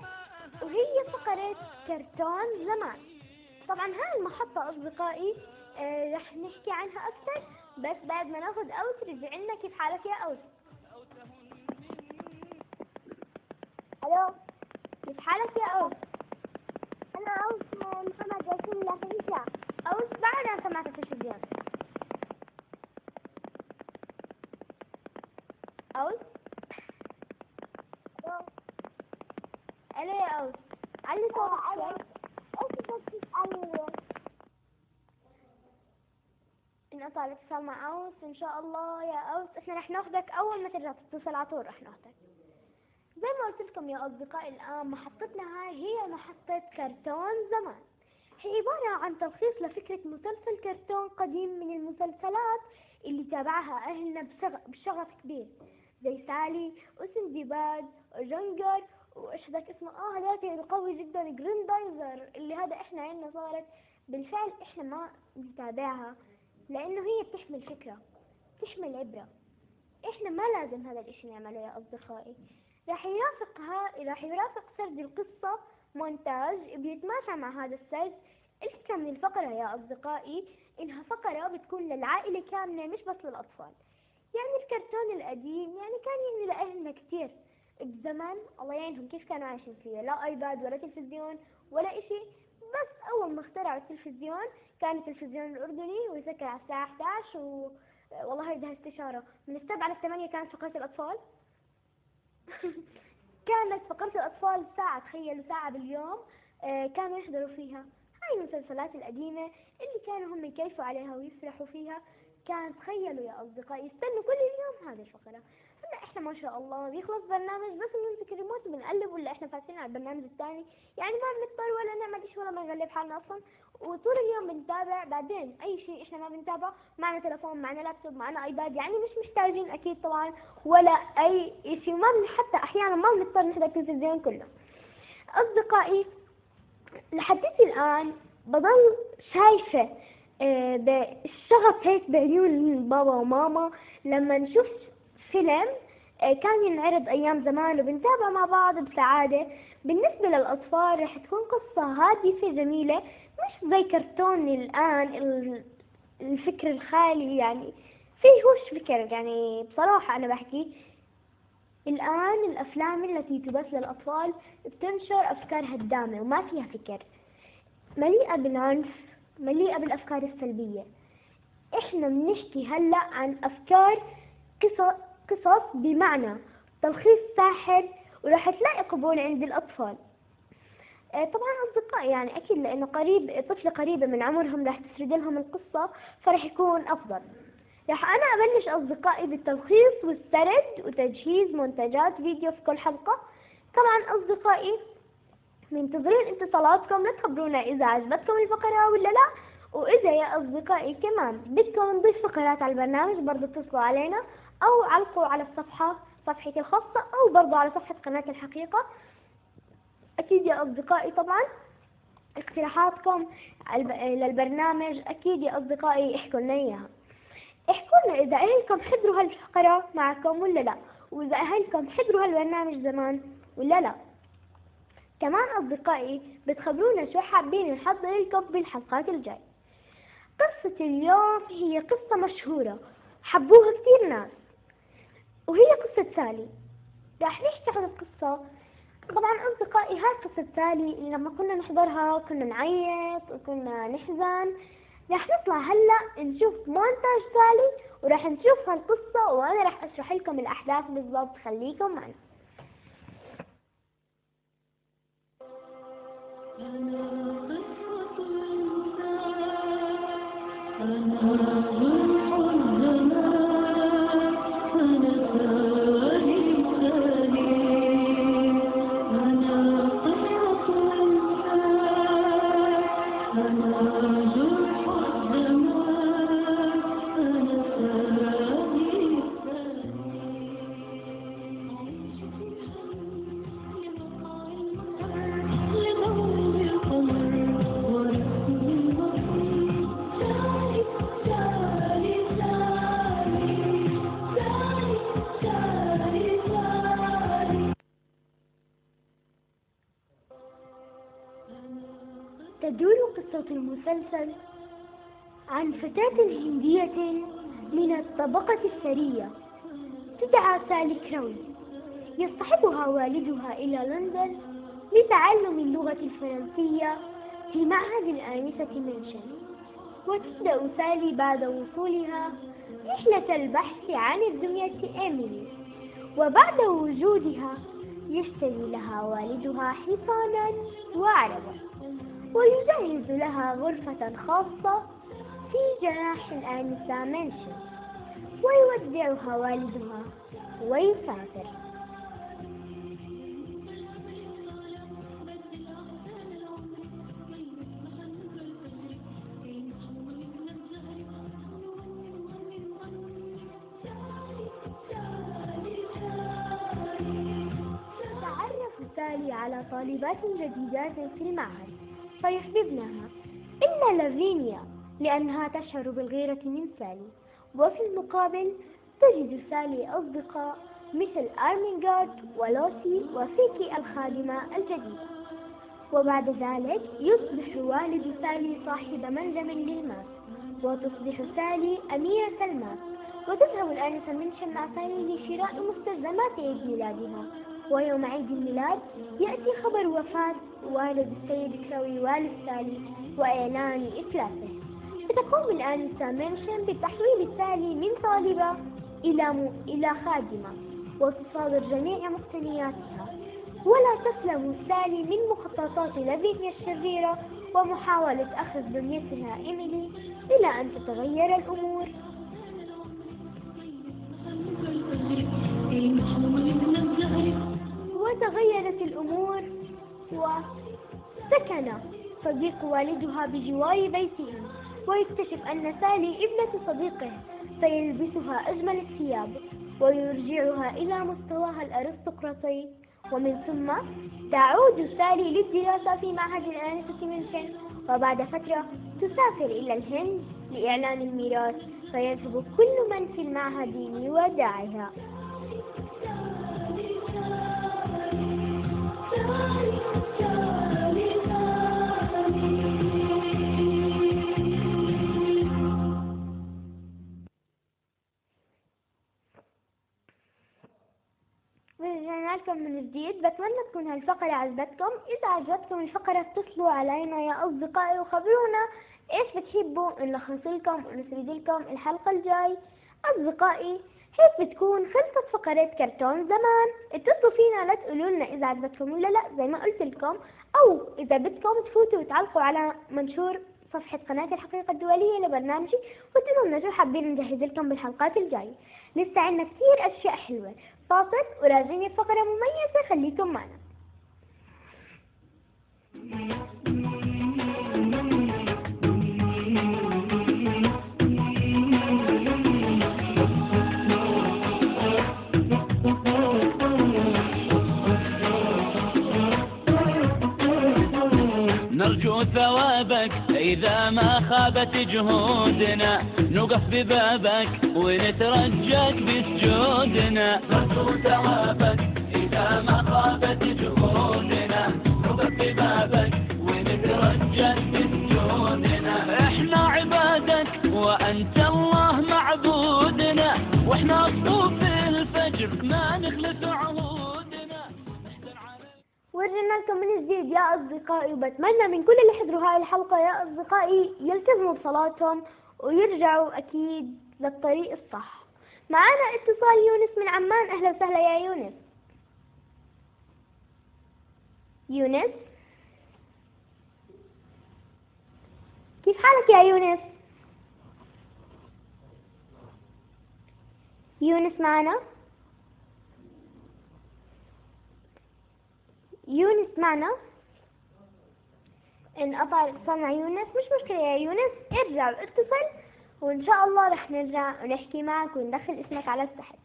وهي فقرة كرتون زمان. طبعا هاي المحطة أصدقائي رح نحكي عنها أكثر بس بعد ما ناخذ أوس. رجع لنا. كيف حالك يا أوس؟ ألو، كيف حالك يا أوس؟ أنا أوس محمد ياسين لافريقيا. أوس بعد أنا سمعت في التلفزيون. أوس؟ ألو يا أوس، علي صوتك شوي. إيش بدك تسألني؟ انقطع الاتصال مع أوس إن شاء الله يا أوس. إحنا رح ناخذك أول ما ترجع تتصل على طول رح ناخذك. زي ما قلت لكم يا أصدقائي، الآن محطتنا هاي هي محطة كرتون زمان. هي عبارة عن تلخيص لفكرة مسلسل كرتون قديم من المسلسلات اللي تابعها أهلنا بشغف كبير، زي سالي وسندباد وجونجر وإيش ذاك اسمه هذاك القوي جدا جريندايزر، اللي هذا إحنا عندنا صارت بالفعل إحنا ما نتابعها لأنه هي بتحمل فكرة، بتحمل عبرة. إحنا ما لازم هذا الإشي نعمله يا أصدقائي. راح يرافق سرد القصة مونتاج بيتماشى مع هذا السرد. الفكرة من الفقرة يا أصدقائي إنها فقرة بتكون للعائلة كاملة مش بس للأطفال. يعني الكرتون القديم يعني كان يعني لأهلنا كتير بزمان، الله يعينهم كيف كانوا عايشين فيه، لا ايباد ولا تلفزيون ولا اشي. بس اول ما اخترعوا التلفزيون كان التلفزيون الاردني ويسكر على الساعة 11 والله بدها استشارة من 7 ل 8 كانت فقرة الاطفال. كانت فقرة الاطفال ساعة، تخيلوا ساعة باليوم كانوا يحضروا فيها هاي المسلسلات القديمة اللي كانوا هم يكيفوا عليها ويفرحوا فيها. كان تخيلوا يا اصدقائي يستنوا كل اليوم هذه الفقرة. هلا احنا ما شاء الله بيخلص برنامج بس بنمسك الريموت وبنقلب، ولا احنا فاتحين على البرنامج الثاني، يعني ما بنضطر ولا نعمل شيء ولا ما نغلب حالنا اصلا، وطول اليوم بنتابع. بعدين اي شيء احنا ما بنتابعه معنا تلفون، معنا لابتوب، معنا ايباد، يعني مش محتاجين اكيد طبعا ولا اي شيء، وما حتى احيانا ما بنضطر نحضر التلفزيون كله. اصدقائي لحديت الان بضل شايفة بالشغف هيك بعيون بابا وماما لما نشوف فيلم كان ينعرض أيام زمان وبنتابع مع بعض بسعادة. بالنسبة للأطفال رح تكون قصة هادفة جميلة، مش زي كرتون الآن الفكر الخالي، يعني فيه وش فكر. يعني بصراحة أنا بحكي الآن الأفلام التي تبث للأطفال بتنشر أفكار هدامة وما فيها فكر، مليئة بالعنف، مليئة بالأفكار السلبية. إحنا بنحكي هلأ عن أفكار قصص بمعنى تلخيص ساحر وراح تلاقي قبول عند الأطفال. طبعا أصدقائي يعني أكيد لأنه طفلة قريبة من عمرهم راح تسرد لهم القصة فراح يكون أفضل. راح أنا أبلش أصدقائي بالتلخيص والسرد وتجهيز منتجات فيديو في كل حلقة. طبعا أصدقائي منتظرين اتصالاتكم لتخبرونا إذا عجبتكم الفقرة ولا لا، وإذا يا أصدقائي كمان بدكم نضيف فقرات على البرنامج برضو اتصلوا علينا أو علقوا على صفحتي الخاصة أو برضو على صفحة قناة الحقيقة. أكيد يا أصدقائي طبعا اقتراحاتكم للبرنامج أكيد يا أصدقائي احكوا لنا إياها. احكوا لنا إذا أهلكم حضروا هالفقرة معكم ولا لا، وإذا أهلكم حضروا هالبرنامج زمان ولا لا. كمان أصدقائي بتخبرونا شو حابين نحضر لكم بالحلقات الجاي. قصة اليوم هي قصة مشهورة حبوها كثير ناس، وهي قصة سالي. راح نحكي عن القصة. طبعا أصدقائي هاي قصة سالي لما كنا نحضرها كنا نعيط وكنا نحزن. راح نطلع هلأ نشوف مونتاج سالي وراح نشوف هالقصة وأنا راح أشرح لكم الأحداث بالضبط. خليكم معنا. وتدور قصة المسلسل عن فتاة هندية من الطبقة الثرية تدعى سالي كراوي. يصطحبها والدها إلى لندن لتعلم اللغة الفرنسية في معهد الآنسة منشن. وتبدأ سالي بعد وصولها رحلة البحث عن الدمية إيميلي، وبعد وجودها يشتري لها والدها حصانا وعربا ويجهز لها غرفة خاصة في جناح الآنسة منشن، ويودعها والدها ويسافر. سالي على طالبات جديدات في المعهد فيحببنها إلا لافينيا لأنها تشعر بالغيرة من سالي، وفي المقابل تجد سالي أصدقاء مثل أرمينغارد ولوسي وفيكي الخادمة الجديدة. وبعد ذلك يصبح والد سالي صاحب منجم للماس، وتصبح سالي أميرة الماس، وتذهب الآنسة منشن مع سالي لشراء مستلزمات عيد ميلادها. ويوم عيد الميلاد يأتي خبر وفاة والد السيد كراوي والد سالي وإعلان إفلاسه، فتقوم الآنسة منشن بتحويل سالي من طالبة إلى خادمة وتصادر جميع مقتنياتها. ولا تسلم سالي من مخططات لافينيا الشريرة ومحاولة أخذ دنيتها إيميلي إلى أن تتغير الأمور. وتغيرت الأمور وسكن صديق والدها بجوار بيتهم، ويكتشف أن سالي ابنة صديقه فيلبسها أجمل الثياب ويرجعها إلى مستواها الأرستقراطي. ومن ثم تعود سالي للدراسة في معهد الآنسة منشن، وبعد فترة تسافر إلى الهند لإعلان الميراث، فيذهب كل من في المعهد لوداعها. رجعنا لكم من جديد. بتمنى تكون هالفقرة عجبتكم. إذا عجبتكم الفقرة اتصلوا علينا يا أصدقائي وخبرونا إيش بتحبوا نلخص لكم ونسرد لكم الحلقة الجاي. أصدقائي هيك بتكون خلصت فقرة كرتون زمان. اتصلوا فينا لا تقولوا لنا إذا عجبتكم ولا لا زي ما قلت لكم، أو إذا بدكم تفوتوا وتعلقوا على منشور صفحة قناة الحقيقة الدولية لبرنامجي وتقولوا لنا شو حابين نجهز لكم بالحلقات الجاية. لسه عنا كثير أشياء حلوة. فاصل وراجعين فقرة مميزة، خليكم معنا. نرجو ثوابك إذا ما خابت جهودنا، نقف ببابك ونترجاك بسجودنا. نرجو ثوابك إذا ما خابت جهودنا، نقف ببابك ونترجاك بسجودنا. إحنا عبادك وأنت الله معبودنا، وإحنا صفوف الفجر ما نخلف عهودنا. ورجعنا لكم من جديد يا أصدقائي، وبتمنى من كل اللي حضروا هاي الحلقة يا أصدقائي يلتزموا بصلاتهم ويرجعوا أكيد للطريق الصح. معنا اتصال يونس من عمان. أهلا وسهلا يا يونس. يونس كيف حالك يا يونس؟ يونس معنا؟ يونس معنا؟ انقطع الاتصال مع يونس. مش مشكلة يا يونس، ارجع اتصل وان شاء الله رح نرجع ونحكي معك وندخل اسمك على السحب.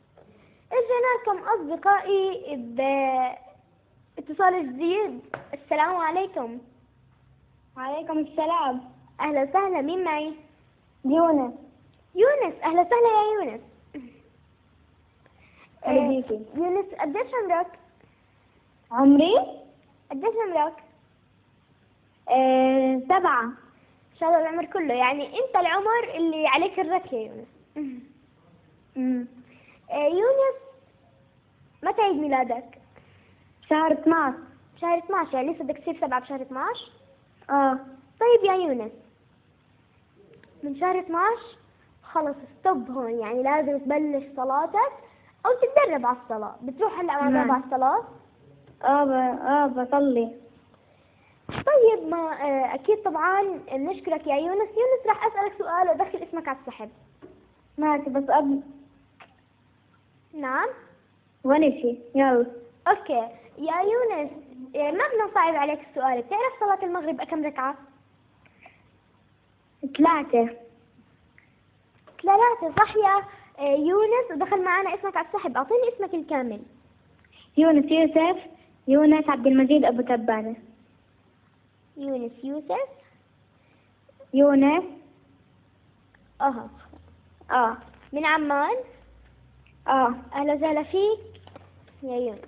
رجعنا لكم اصدقائي باتصال جديد. السلام عليكم. وعليكم السلام. اهلا وسهلا، مين معي؟ يونس. يونس اهلا وسهلا يا يونس. أهلا بيكي. يونس قديش عمرك؟ عمري قديش عمرك؟ 7. إن شاء الله العمر كله، يعني أنت العمر اللي عليك الرك يا يونس. يونس، متى عيد ميلادك؟ شهر 12. شهر 12، يعني لسه بدك تصير 7 بشهر 12؟ طيب يا يونس، من شهر 12 خلص ستوب هون، يعني لازم تبلش صلاتك أو تتدرب على الصلاة. بتروح هلا مع بابا على الصلاة؟ بصلي. طيب، ما أكيد طبعا بنشكرك يا يونس. يونس راح أسألك سؤال وأدخل اسمك على السحب. ماشي، بس قبل نعم؟ ونشي يلا. أوكي يا يونس، ما بدنا نصعب عليك السؤال. بتعرف صلاة المغرب كم ركعة؟ 3. 3 صح يا يونس، ودخل معنا اسمك على السحب. أعطيني اسمك الكامل. يونس يوسف يونس عبد المجيد أبو تبانة. يونس يوسف يونس من عمان. أهلا وسهلا فيك يا يونس.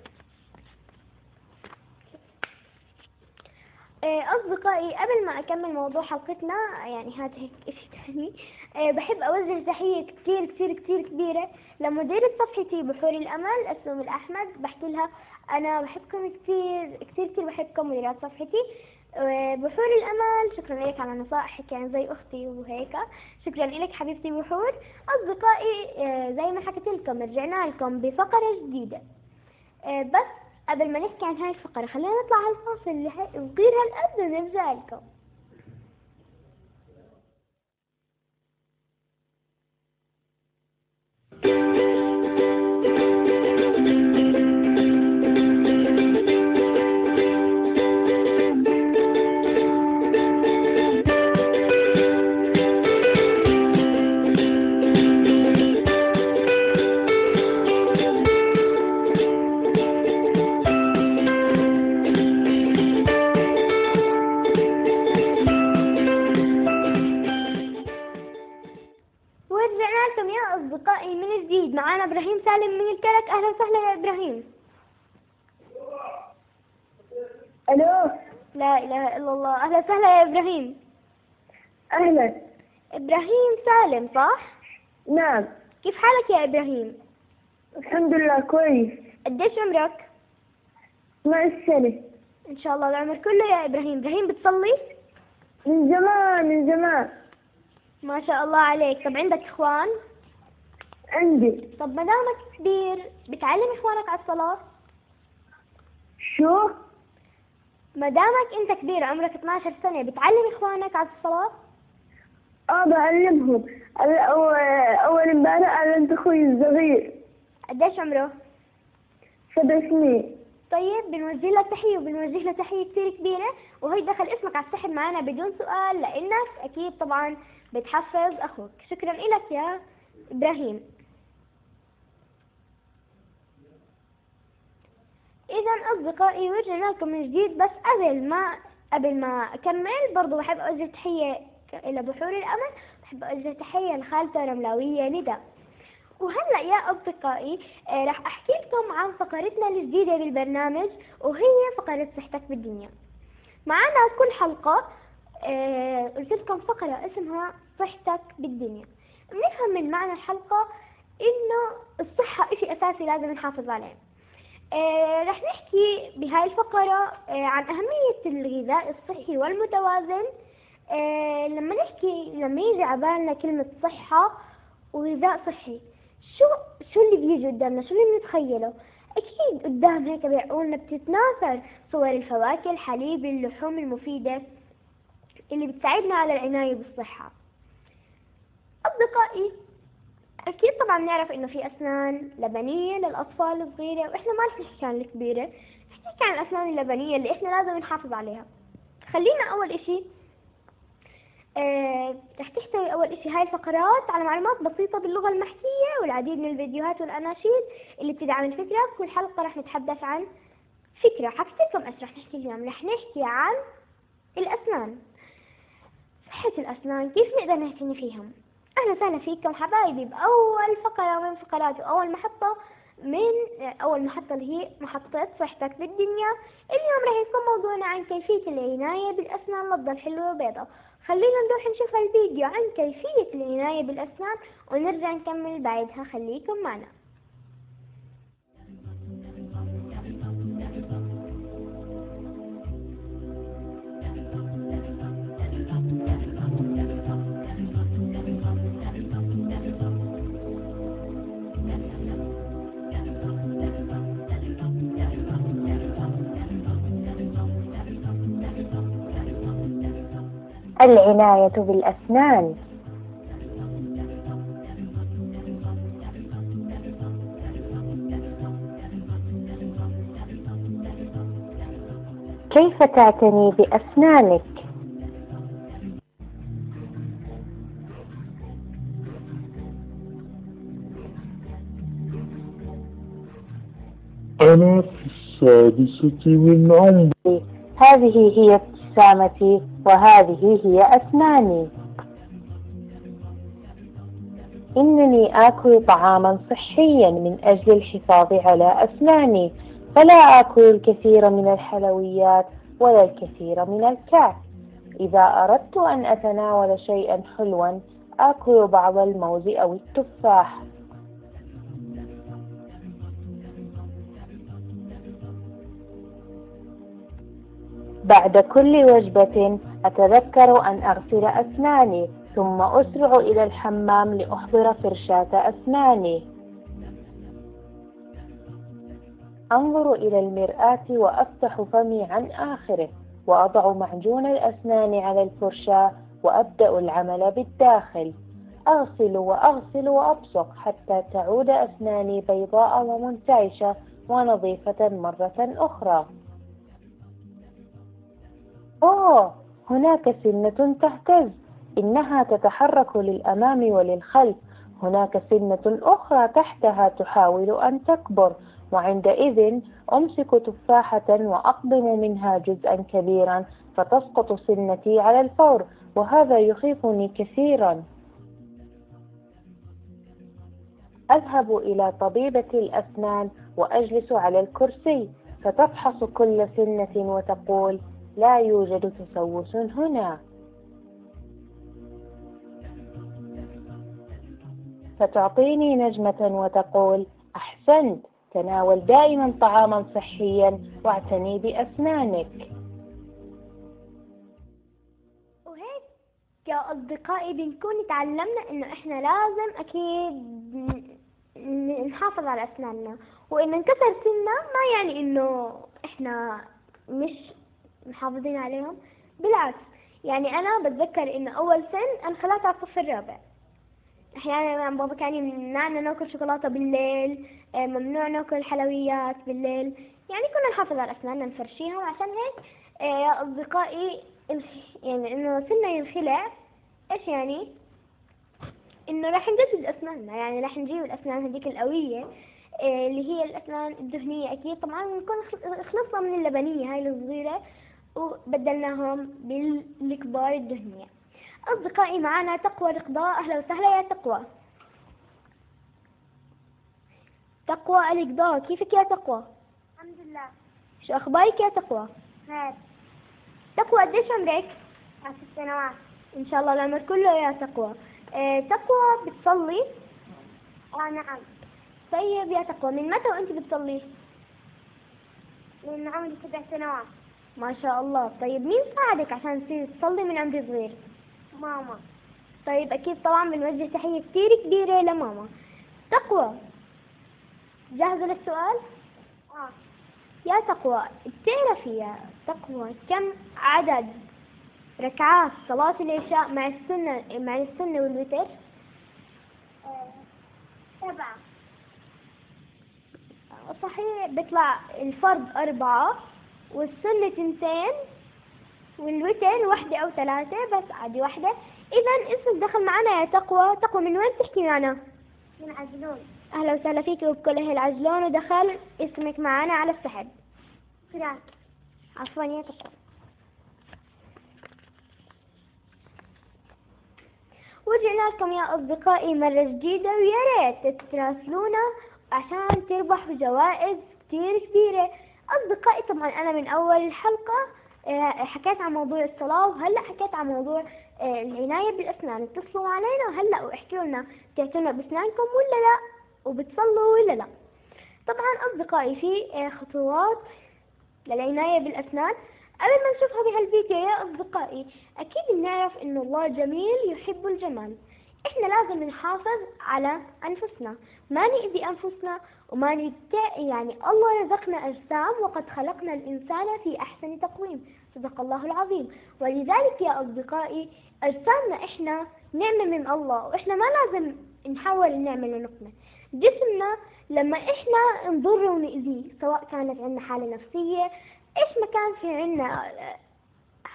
أصدقائي، قبل ما أكمل موضوع حلقتنا، يعني هذا هيك إشي تاني، بحب أوجه تحية كتير كتير كتير كبيرة لمديرة صفحتي بحور الأمل أسلم الأحمد. بحكي لها أنا بحبكم كتير كتير كتير، بحبكم مديرات صفحتي بحور الأمل. شكرا لك على نصائحك، يعني زي أختي وهيك. شكرا لك حبيبتي بحور. أصدقائي، زي ما حكيت لكم رجعنا لكم بفقرة جديدة. بس قبل ما نحكي عن هاي الفقرة خلينا نطلع هالفاصل اللي صغير هالقد ونرجع لكم. أصدقائي من جديد معانا إبراهيم سالم من الكرك. أهلا وسهلا يا إبراهيم. ألو. لا إله إلا الله. أهلا وسهلا يا إبراهيم. أهلا. إبراهيم سالم صح؟ نعم. كيف حالك يا إبراهيم؟ الحمد لله كويس. قديش عمرك؟ 12 سنة. إن شاء الله العمر كله يا إبراهيم. إبراهيم بتصلي؟ من زمان. ما شاء الله عليك. طب عندك إخوان؟ عندي. طب ما دامك كبير بتعلم إخوانك على الصلاة؟ شو؟ ما دامك أنت كبير عمرك 12 سنة بتعلم إخوانك على الصلاة؟ بعلمهم. أول امبارح علمت أخوي الصغير. قديش عمره؟ 7 سنين. طيب بنوجه له تحية، وبنوجه له تحية كثير كبيرة، وهي دخل اسمك على السحب معنا بدون سؤال لأنك أكيد طبعا بتحفز أخوك. شكرا لك يا إبراهيم. إذا أصدقائي رجعنا لكم من جديد، بس قبل ما أكمل برضو بحب أوجه تحية إلى بحور الأمل، بحب أوجه تحية لخالته رملاوية ندى. وهلأ يا أصدقائي راح أحكي لكم عن فقرتنا الجديدة بالبرنامج، وهي فقرة صحتك بالدنيا. معنا كل حلقة قلت لكم فقرة اسمها صحتك بالدنيا. بنفهم من معنى الحلقة إنه الصحة إشي أساسي لازم نحافظ عليه. رح نحكي بهاي الفقرة عن أهمية الغذاء الصحي والمتوازن. لما يجي عبالنا كلمة صحة وغذاء صحي، شو اللي بيجي قدامنا؟ شو اللي بنتخيله؟ أكيد قدام هيك بعقولنا بتتناثر صور الفواكه، الحليب، اللحوم المفيدة اللي بتساعدنا على العناية بالصحة. أصدقائي، أكيد طبعا نعرف إنه في أسنان لبنية للأطفال الصغيرة، وإحنا ما رح نحكي عن الكبيرة، رح نحكي عن الأسنان اللبنية اللي إحنا لازم نحافظ عليها. خلينا أول إشي رح تحتوي أول إشي هاي الفقرات على معلومات بسيطة باللغة المحكية والعديد من الفيديوهات والأناشيد اللي بتدعم الفكرة. كل حلقة رح نتحدث عن فكرة. حكيت لكم إيش رح نحكي اليوم. رح نحكي عن الأسنان، صحة الأسنان، كيف نقدر نهتم فيهم. أهلا وسهلا فيكم حبايبي بأول فقرة من فقرات وأول محطة من أول محطة اللي هي محطة صحتك بالدنيا. اليوم راح يكون موضوعنا عن كيفية العناية بالأسنان لتضل حلوة وبيضة. خلينا نروح نشوف الفيديو عن كيفية العناية بالأسنان ونرجع نكمل بعدها. خليكم معنا. العناية بالأسنان. كيف تعتني بأسنانك؟ أنا في السادسة من عمري. هذه هي ابتسامتي وهذه هي أسناني. إنني آكل طعاما صحيا من أجل الحفاظ على أسناني، فلا آكل الكثير من الحلويات ولا الكثير من الكعك. إذا أردت أن أتناول شيئا حلوا آكل بعض الموز أو التفاح. بعد كل وجبة أتذكر أن أغسل أسناني، ثم أسرع إلى الحمام لأحضر فرشاة أسناني. أنظر إلى المرآة وأفتح فمي عن آخره، وأضع معجون الأسنان على الفرشاة وأبدأ العمل بالداخل. أغسل وأغسل وأبصق حتى تعود أسناني بيضاء ومنتعشة ونظيفة مرة أخرى. هناك سنة تهتز، إنها تتحرك للأمام وللخلف. هناك سنة أخرى تحتها تحاول أن تكبر، وعندئذ أمسك تفاحة وأقضم منها جزءا كبيرا فتسقط سنتي على الفور، وهذا يخيفني كثيرا. أذهب إلى طبيبة الأسنان وأجلس على الكرسي، فتفحص كل سنة وتقول: لا يوجد تسوس هنا. فتعطيني نجمة وتقول: أحسنت، تناول دائما طعاما صحيا واعتني بأسنانك. وهيك يا أصدقائي بنكون تعلمنا إنه إحنا لازم أكيد نحافظ على أسناننا، وإن انكسر سنة ما يعني إنه إحنا مش محافظين عليهم. بالعكس، يعني أنا بتذكر إنه أول سن أنا خلعت على الصف الرابع. أحيانا بابا كان يمنعنا ناكل شوكولاتة بالليل، ممنوع ناكل حلويات بالليل، يعني كنا نحافظ على أسناننا نفرشيها. وعشان هيك يا أصدقائي يعني إنه سنة ينخلع إيش يعني؟ إنه راح نجدد أسناننا، يعني راح نجيب الأسنان هذيك القوية اللي هي الأسنان الدهنية. أكيد طبعا نكون خلصنا من اللبنية هاي الصغيرة وبدلناهم بالكبار الدهنية. أصدقائي معنا تقوى رقضاء. أهلا وسهلا يا تقوى. تقوى الرقضاء، كيفك يا تقوى؟ الحمد لله. شو أخبارك يا تقوى؟ خير. تقوى قديش عمرك؟ 10 سنوات. إن شاء الله العمر كله يا تقوى. تقوى بتصلي؟ نعم. طيب يا تقوى، من متى وأنت بتصلي؟ من عمري 7 سنوات. ما شاء الله. طيب مين ساعدك عشان تصير تصلي من عمر صغير؟ ماما. طيب أكيد طبعا بنوجه تحية كتير كبيرة لماما. تقوى، جاهزة للسؤال؟ يا تقوى، بتعرفي يا تقوى كم عدد ركعات صلاة العشاء مع السنة والوتر؟ 7. صحيح، بيطلع الفرض 4 والسنة 2 والوتر 1 أو 3، بس عادي 1. إذا اسمك دخل معنا يا تقوى. تقوى من وين تحكي معنا؟ من عجلون. أهلا وسهلا فيك وبكل أهل عجلون، ودخل اسمك معنا على السحب. شكرا. عفوا يا تقوى. ورجعنا لكم يا أصدقائي مرة جديدة، ويا ريت تتراسلونا عشان تربح بجوائز كتير كبيرة. أصدقائي طبعا أنا من أول الحلقة حكيت عن موضوع الصلاة، وهلأ حكيت عن موضوع العناية بالأسنان. اتصلوا علينا هلأ واحكوا لنا بتعتنوا بأسنانكم ولا لا، وبتصلوا ولا لا. طبعا أصدقائي في خطوات للعناية بالأسنان. قبل ما نشوفها بهالفيديو يا أصدقائي، أكيد بنعرف إنه الله جميل يحب الجمال. إحنا لازم نحافظ على أنفسنا، ما نأذي أنفسنا وما يعني الله رزقنا أجسام وقد خلقنا الإنسان في أحسن تقويم، صدق الله العظيم. ولذلك يا أصدقائي أجسامنا إحنا نعمة من الله، وإحنا ما لازم نحاول نعمل نقمة. جسمنا لما إحنا نضره ونأذيه، سواء كانت عندنا حالة نفسية إيش ما كان في عندنا،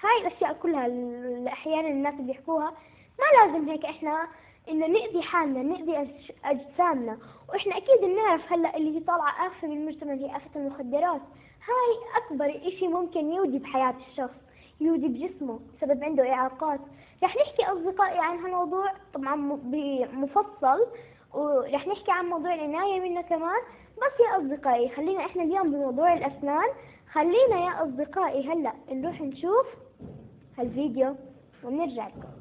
هاي الأشياء كلها اللي أحيانا الناس بيحكوها، ما لازم هيك إحنا إنه نأذي حالنا، نأذي أجسامنا. وإحنا أكيد بنعرف هلأ اللي طالعة آفة بالمجتمع هي آفة المخدرات. هاي أكبر إشي ممكن يودي بحياة الشخص، يودي بجسمه بسبب عنده إعاقات. رح نحكي أصدقائي عن هالموضوع طبعا بمفصل، ورح نحكي عن موضوع العناية منه كمان. بس يا أصدقائي خلينا إحنا اليوم بموضوع الأسنان. خلينا يا أصدقائي هلأ نروح نشوف هالفيديو ونرجع لكم.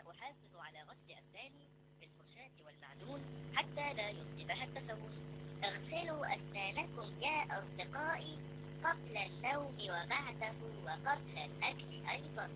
أحافظ على غسل أسناني بالفرشاة والمعجون حتى لا يصيبها التسوس. اغسلوا أسنانكم يا أصدقائي قبل النوم وبعده وقبل الأكل أيضا.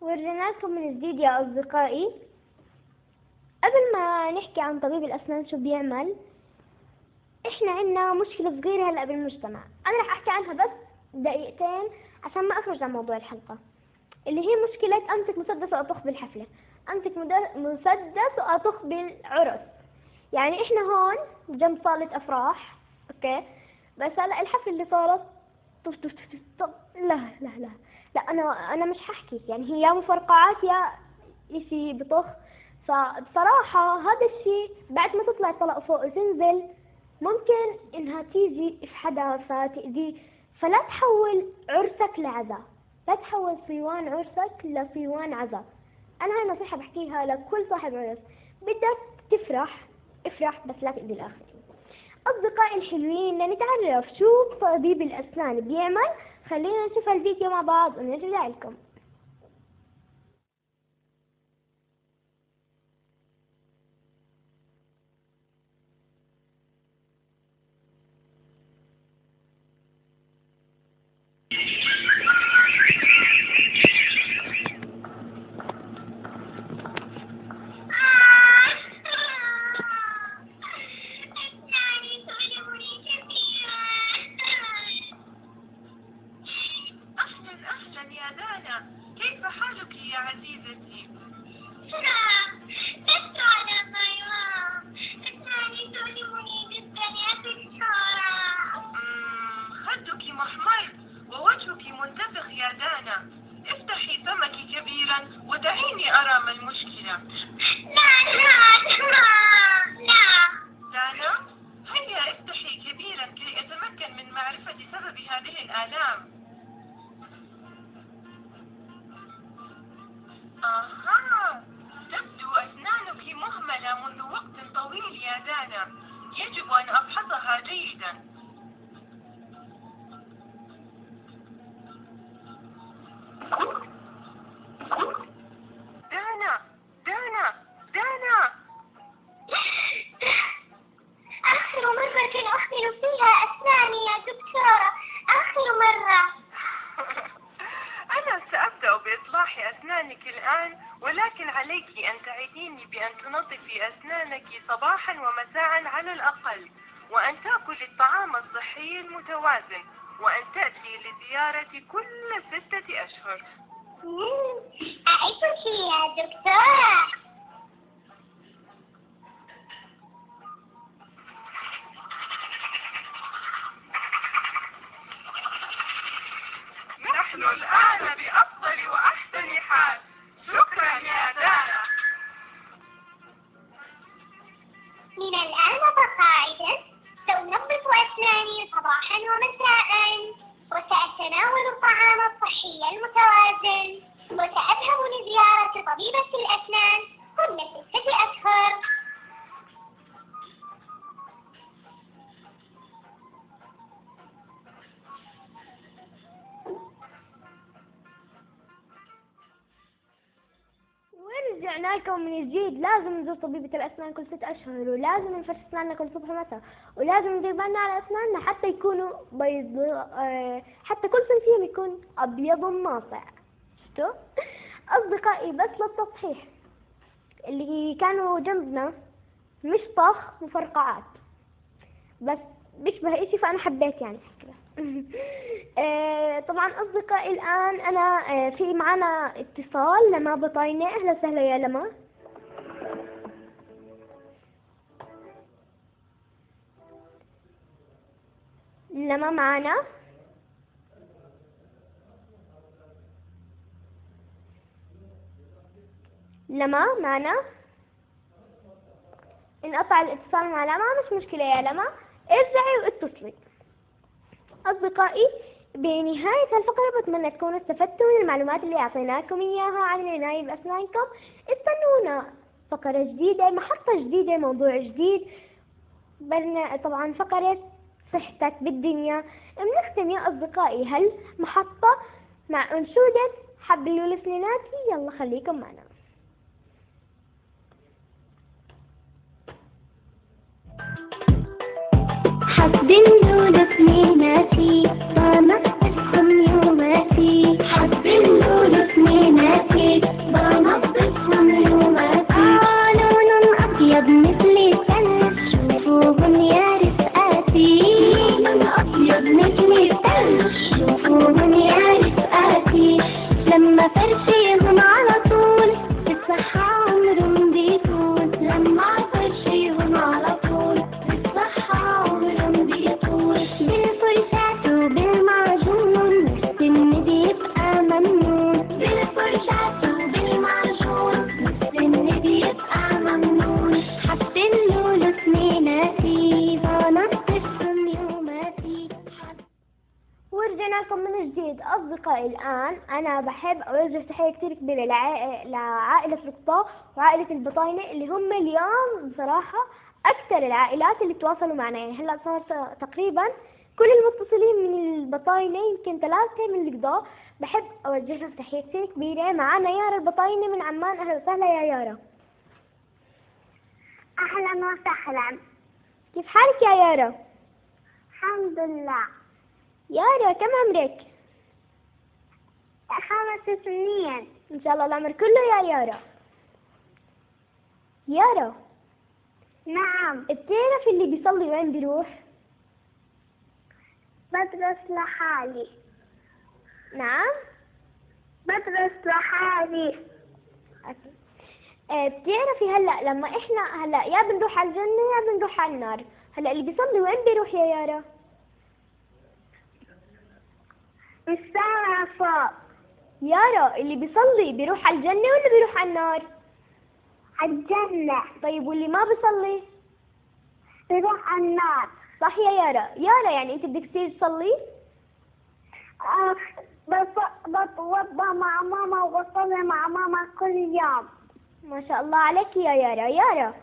ورجعناكم من جديد يا أصدقائي. قبل ما نحكي عن طبيب الأسنان شو بيعمل، إحنا عنا مشكلة صغيرة هلأ بالمجتمع، أنا رح أحكي عنها بس دقيقتين عشان ما أخرج عن موضوع الحلقة، اللي هي مشكلة أمسك مسدس وأطخ بالحفلة، أمسك مسدس وأطخ بالعرس. يعني إحنا هون جنب صالة أفراح، أوكي، بس هلأ الحفلة اللي صارت طف طف طف طف. لا أنا مش ححكي، يعني هي يا مفرقعات يا إشي بطخ. فبصراحة هذا الشيء بعد ما تطلع الطلقة فوق وتنزل ممكن إنها تيجي في حدا فتأذيه. فلا تحول عرسك لعزاء، لا تحول صيوان عرسك لصيوان عزاء. أنا هاي نصيحة بحكيها لكل صاحب عرس، بدك تفرح افرح بس لا تأذي الآخرين. أصدقائي الحلوين لنتعرف شو طبيب الأسنان بيعمل. خلينا نشوف الفيديو مع بعض ونرجع لكم. كيف حالك يا عزيزتي؟ سلام، لست على ما يرام، أسناني تؤلمني جدا يا دكتورة. خدك محمر ووجهك منتفخ يا دانا، افتحي فمك كبيرا ودعيني أرى ما المشكلة. لا دانا، هيا افتحي كبيرا كي أتمكن من معرفة سبب هذه الآلام. تبدو أسنانك مهملة منذ وقت طويل يا دانا، يجب أن أفحصها جيدا. بإصلاح أسنانك الآن، ولكن عليك أن تعديني بأن تنظفي أسنانك صباحا ومساء على الأقل، وأن تأكل الطعام الصحي المتوازن، وأن تأتي لزيارتي كل 6 أشهر. أعيش يا دكتورة. نحن الآن بأفضل وأحسن حال. شكرا يا دانا. من الآن فقاعدا سأنظف أسناني صباحا ومساء، وسأتناول الطعام الصحي المتوازن، وسأذهب لزيارة طبيبة الأسنان كل 6 أشهر. ورجعنا لكم من جديد. لازم نزور طبيبة الأسنان كل 6 أشهر، ولازم نفرش أسناننا كل صبح ومساء، ولازم ندير بالنا على أسناننا حتى يكونوا بيض، حتى كل سن فيهم يكون أبيض ناصع. شفتوا؟ أصدقائي بس للتصحيح، اللي كانوا جنبنا مش طخ مفرقعات، بس بيشبه إشي فأنا حبيت يعني فكرة. طبعا أصدقائي الآن أنا في معنا اتصال لما بطاينة. أهلا وسهلا يا لما. لما معنا؟ لما معنا؟ انقطع الاتصال مع لما، مش مشكلة يا لما، ارجعي واتصلي. أصدقائي بنهاية هالفقرة بتمنى تكونوا استفدتوا من المعلومات اللي أعطيناكم إياها عن العناية بأسنانكم. استنونا فقرة جديدة، محطة جديدة، موضوع جديد، طبعا فقرة صحتك بالدنيا. بنختم يا أصدقائي هالمحطة مع أنشودة حبلوا لسنيناتي. يلا خليكم معنا. حبلوا لسنيناتي بنظفهم يوماتي، حبلوا لسنيناتي بنظفهم يوماتي. لون أبيض مثل الثلج شوفوهم يا رفقاتي، لون أبيض مثل الثلج شوفوهم يا رفقاتي. لما فرشيهم على طول بالصحة عمرهم بيطول، لما فرشيهم على طول بالصحة عمرهم بيطول. بالفرشاة وبالمعجون السن بيبقى ممنون، بالفرشاة وبالمعجون السن بيبقى ممنون. حبلوا لسنيناتي بنظفهم يوماتي. ورجعنا لكم من جديد. أصدقائي الآن أنا بحب أوجه تحية كتير كبيرة لعائلة رقطة وعائلة البطاينة، اللي هم اليوم بصراحة أكثر العائلات اللي تواصلوا معنا. يعني هلا صار تقريبا كل المتصلين من البطاينة يمكن 3 من القضاء. بحب أوجه لهم تحية كتير كبيرة. معانا يارا البطاينة من عمان. أهلا وسهلا يا يارا. أهلا وسهلا. كيف حالك يا يارا؟ الحمد لله. يارا كم عمرك؟ 5 سنين. إن شاء الله العمر كله يا يارا. يارا. نعم. بتعرف اللي بيصلي وين بيروح؟ بدرس لحالي. نعم؟ بدرس لحالي. بتعرفي هلا لما احنا هلا يا بنروح على الجنة يا بنروح على النار، هلا اللي بيصلي وين بيروح يا يارا؟ السما فوق. يارا اللي بيصلي بيروح على الجنة ولا بيروح على النار؟ على الجنة. طيب واللي ما بيصلي؟ بيروح على النار. صح يا يارا. يارا يعني انت بدك تصير تصلي؟ بتوضى مع ماما وبصلي مع ماما كل يوم. ما شاء الله عليك يا يارا. يارا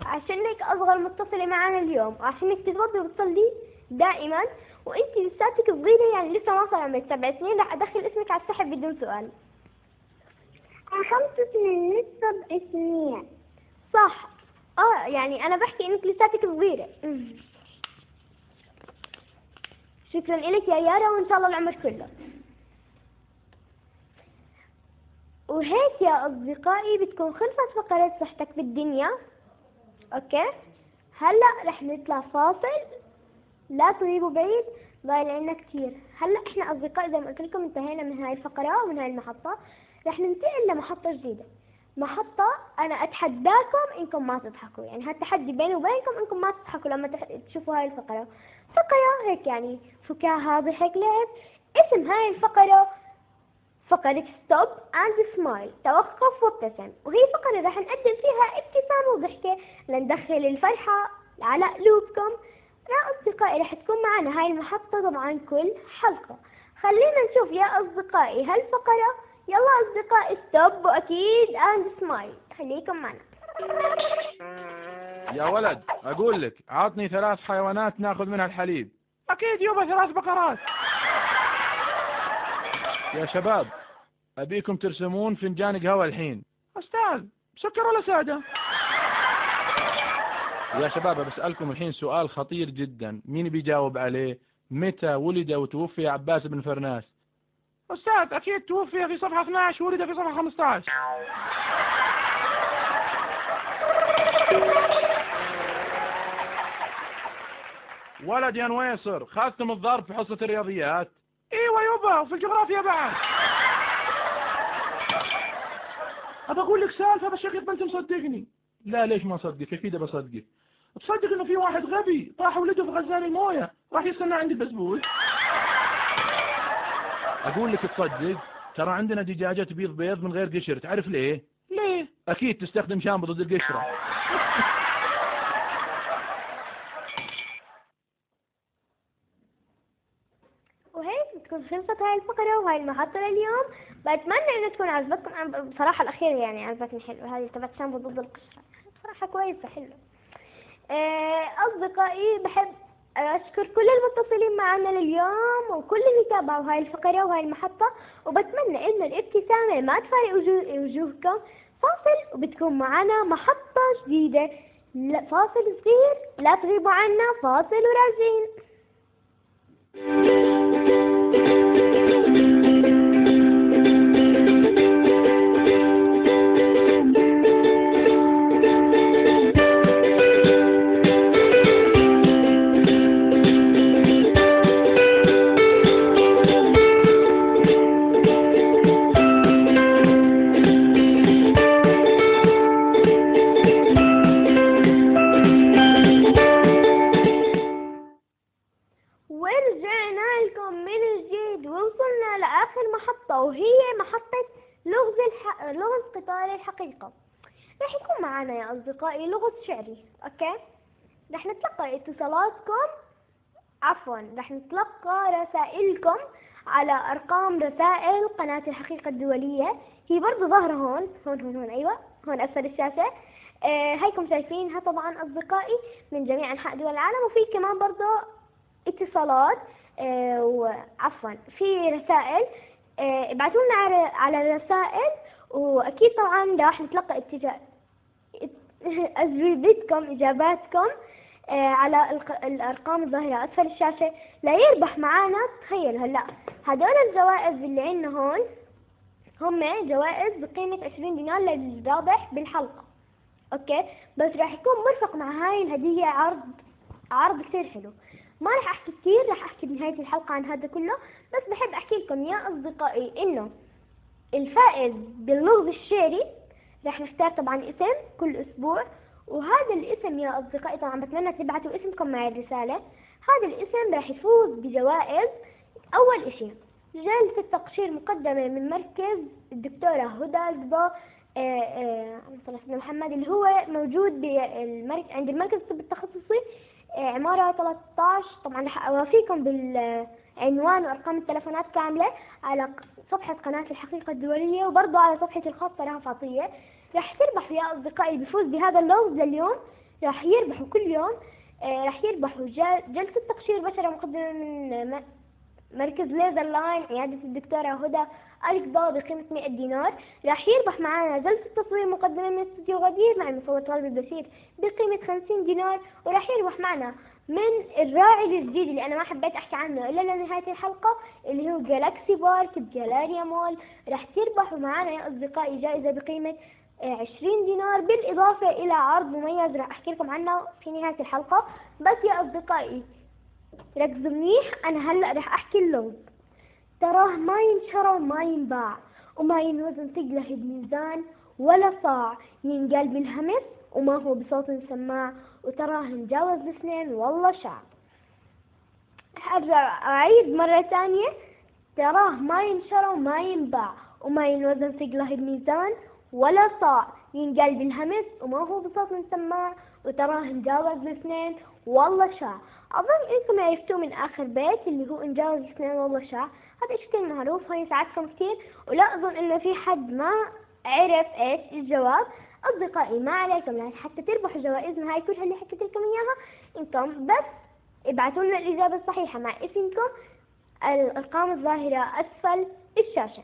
عشانك أصغر متصلة معنا اليوم، وعشانك تتوضي وتصلي دائما، وانت لساتك صغيرة، يعني لسه ما صار عمرك 7 سنين، رح أدخل اسمك على السحب بدون سؤال. 5 سنين لسه 7 سنين. صح. يعني أنا بحكي إنك لساتك صغيرة. شكرا إلك يا يارا، وإن شاء الله العمر كله. وهيك يا أصدقائي بتكون خلصت فقرة صحتك بالدنيا. أوكي، هلأ رح نطلع فاصل، لا تغيبوا بعيد، ضايل عنا كتير. هلأ إحنا أصدقائي زي ما قلت لكم انتهينا من هاي الفقرة ومن هاي المحطة، رح ننتقل لمحطة جديدة. محطة أنا أتحداكم إنكم ما تضحكوا، يعني هالتحدي بيني وبينكم إنكم ما تضحكوا لما تشوفوا هاي الفقرة. فقرة هيك يعني فكاهة، ضحك، لعب. اسم هاي الفقرة فقرة ستوب اند سمايل، توقف وابتسم. وهي فقرة راح نقدم فيها ابتسامة وضحكة لندخل الفرحة على قلوبكم. يا أصدقائي رح تكون معنا هاي المحطة طبعا كل حلقة. خلينا نشوف يا أصدقائي هالفقرة. يلا أصدقائي ستوب وأكيد اند سمايل، خليكم معنا. يا ولد أقول لك عطني 3 حيوانات ناخذ منها الحليب. أكيد يبا 3 بقرات. يا شباب أبيكم ترسمون فنجان قهوة الحين. أستاذ سكر ولا سادة؟ يا شباب بسألكم الحين سؤال خطير جدا، مين بيجاوب عليه؟ متى ولد وتوفي عباس بن فرناس؟ أستاذ أكيد توفي في صفحة 12 ولد في صفحة 15. ولد يا نويصر خذتم الضرب في حصة الرياضيات؟ ايوه يبا، وفي الجغرافيا بعد. ابى اقول لك سالفه بس يا اخي انت مصدقني. لا ليش ما اصدقك؟ اكيد بصدقك. تصدق انه في واحد غبي طاح ولده في غزال المويه راح يستنى عند البسبوس. اقول لك تصدق ترى عندنا دجاجه تبيض بيض من غير قشر، تعرف ليه؟ ليه؟ اكيد تستخدم شامبو ضد القشره. وهيك بتكون خلصت هاي الفقرة وهاي المحطة لليوم. بتمنى إنه تكون عجبتكم. أنا بصراحة الأخيرة يعني عجبتني حلو، هذه تبعت شامبو ضد القشرة بصراحة كويسة حلوة. أصدقائي بحب أشكر كل المتصلين معنا لليوم وكل اللي تابعوا هاي الفقرة وهاي المحطة، وبتمنى إنه الابتسامة ما تفارق وجوهكم. فاصل وبتكون معنا محطة جديدة. فاصل صغير، لا تغيبوا عنا، فاصل وراجعين. ورجعنا لكم من جديد ووصلنا لآخر محطة، وهي محطة لغز قطار الحقيقة. رح يكون معنا يا أصدقائي لغز شعري. أوكي، رح نتلقى اتصالاتكم، رح نتلقى رسائلكم على أرقام رسائل قناة الحقيقة الدولية. هي برضو ظاهرة هون أيوة، هون أسفل الشاشة. هيكم شايفينها طبعا أصدقائي من جميع أنحاء دول العالم. وفي كمان برضو اتصالات في رسائل. ابعتوا لنا على الرسائل، واكيد طبعا راح نتلقى اجاباتكم على الارقام الظاهره اسفل الشاشه. لا يربح معانا، تخيل هلا هدول الجوائز اللي عندنا هون هم جوائز بقيمه 20 دينار للرابح بالحلقه. اوكي، بس راح يكون مرفق مع هاي الهديه عرض كثير حلو. ما راح احكي كثير، راح احكي بنهاية الحلقة عن هذا كله. بس بحب احكي لكم يا اصدقائي انه الفائز باللغز الشعري راح نختار طبعا اسم كل اسبوع، وهذا الاسم يا اصدقائي طبعا بتمنى تبعتوا اسمكم مع الرسالة. هذا الاسم راح يفوز بجوائز. اول اشي جلسة تقشير مقدمة من مركز الدكتورة هدى القضاء محمد، اللي هو موجود عند المركز الطب التخصصي عمارة 13. طبعا رح اوافيكم بالعنوان وارقام التلفونات كاملة على صفحة قناة الحقيقة الدولية، وبرضه على صفحتي الخاصة رهف عطية. رح تربحوا يا اصدقائي بفوز بهذا اللغز لليوم. رح يربحوا كل يوم، رح يربحوا جلسة تقشير بشرة مقدمة من مركز ليزر لاين عيادة الدكتورة هدى القضاء بقيمة 100 دينار. راح يربح معنا جلسة تصوير مقدمة من استوديو غدير مع المصور طالب البشير بقيمة 50 دينار. وراح يربح معنا من الراعي الجديد اللي أنا ما حبيت أحكي عنه إلا لنهاية الحلقة، اللي هو جالاكسي بارك بجالاريا مول. راح تربحوا معنا يا أصدقائي جائزة بقيمة 20 دينار، بالإضافة إلى عرض مميز راح أحكي لكم عنه في نهاية الحلقة. بس يا أصدقائي ركزوا منيح، أنا هلأ راح أحكي اللغز. تراه ما ينشرى وما ينباع، وما ينوزن ثقله بميزان ولا صاع، ينقال بالهمس وما هو بصوت سماع، وتراه مجاوز الاثنين والله شاع. أرجع أعيد مرة ثانية، تراه ما ينشرى وما ينباع، وما ينوزن ثقله بميزان ولا صاع، ينقال بالهمس وما هو بصوت سماع، وتراه مجاوز الاثنين والله شاع. أظن إنكم عرفتوا من آخر بيت اللي هو مجاوز الاثنين والله شاع، هذا شيء كثير معروف، هاي يساعدكم كثير، ولا أظن إنه في حد ما عرف إيش الجواب. أصدقائي ما عليكم لأن حتى تربحوا جوائزنا هاي كلها اللي حكيت لكم إياها، إنكم بس ابعثوا لنا الإجابة الصحيحة مع اسمكم، الأرقام الظاهرة أسفل الشاشة.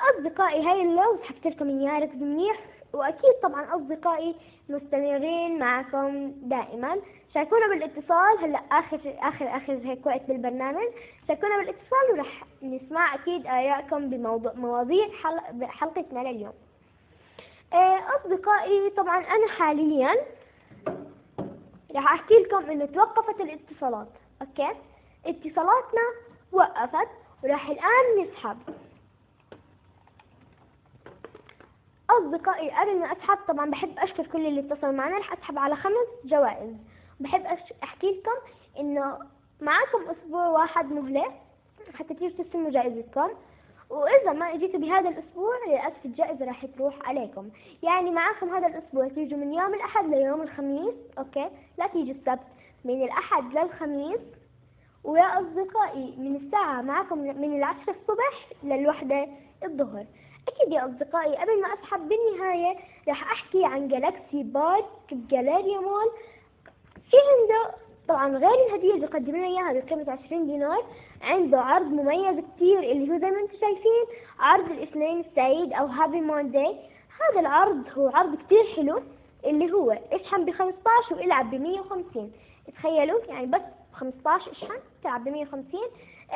أصدقائي هاي اللغز حكيت لكم إياها، ركزوا منيح، وأكيد طبعا أصدقائي مستمرين معكم دائما. شاركونا بالاتصال، هلا آخر هيك وقت بالبرنامج، شاركونا بالاتصال ورح نسمع أكيد آرائكم بمواضيع حلقتنا لليوم. أصدقائي طبعا أنا حاليا رح أحكي لكم إنه توقفت الاتصالات، أوكي؟ اتصالاتنا وقفت ورح الآن نسحب. أصدقائي قبل ما أسحب طبعا بحب أشكر كل اللي اتصل معنا، رح أسحب على 5 جوائز. بحب أحكي لكم إنه معكم أسبوع واحد مهلة حتى تيجوا تستلموا جائزتكم، وإذا ما اجيتوا بهذا الأسبوع للأسف الجائزة راح تروح عليكم. يعني معكم هذا الأسبوع تيجوا من يوم الأحد ليوم الخميس، أوكي؟ لا تيجوا السبت، من الأحد للخميس. ويا أصدقائي من الساعة معكم من 10 الصبح للوحدة الظهر. أكيد يا أصدقائي قبل ما أسحب بالنهاية راح أحكي عن جالاكسي بارك بجالاريا مول. في عنده طبعا غير الهدية اللي بيقدم لنا إياها بقيمة 20 دينار، عنده عرض مميز كتير اللي هو زي ما انتم شايفين عرض الاثنين السعيد أو هابي مونداي. هذا العرض هو عرض كتير حلو، اللي هو اشحن ب15 والعب ب150. تخيلوا يعني بس 15 اشحن تلعب ب150،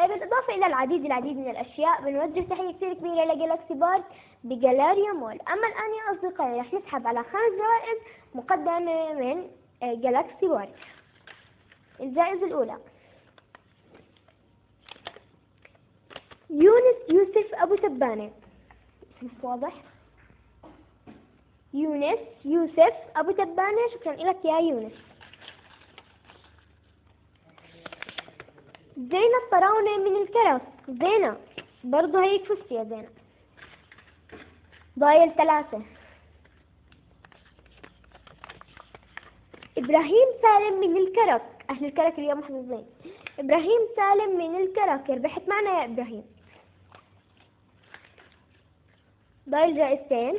بالإضافة إلى العديد من الأشياء. بنوجه تحية كثير كبيرة لجالاكسي بارك بجالاريا مول. أما الآن يا أصدقائي رح نسحب على 5 جوائز مقدمة من جالاكسي بارك. الجائزة الأولى يونس يوسف أبو تبانة، اسمه واضح، يونس يوسف أبو تبانة، شكرا لك يا يونس. زينة طراونة من الكرك، زينة برضو هيك فزت يا زينة. ضايل 3. إبراهيم سالم من الكرك، أهل الكرك اليوم محظوظين. إبراهيم سالم من الكرك، ربحت معنا يا إبراهيم. ضايل جائزتين.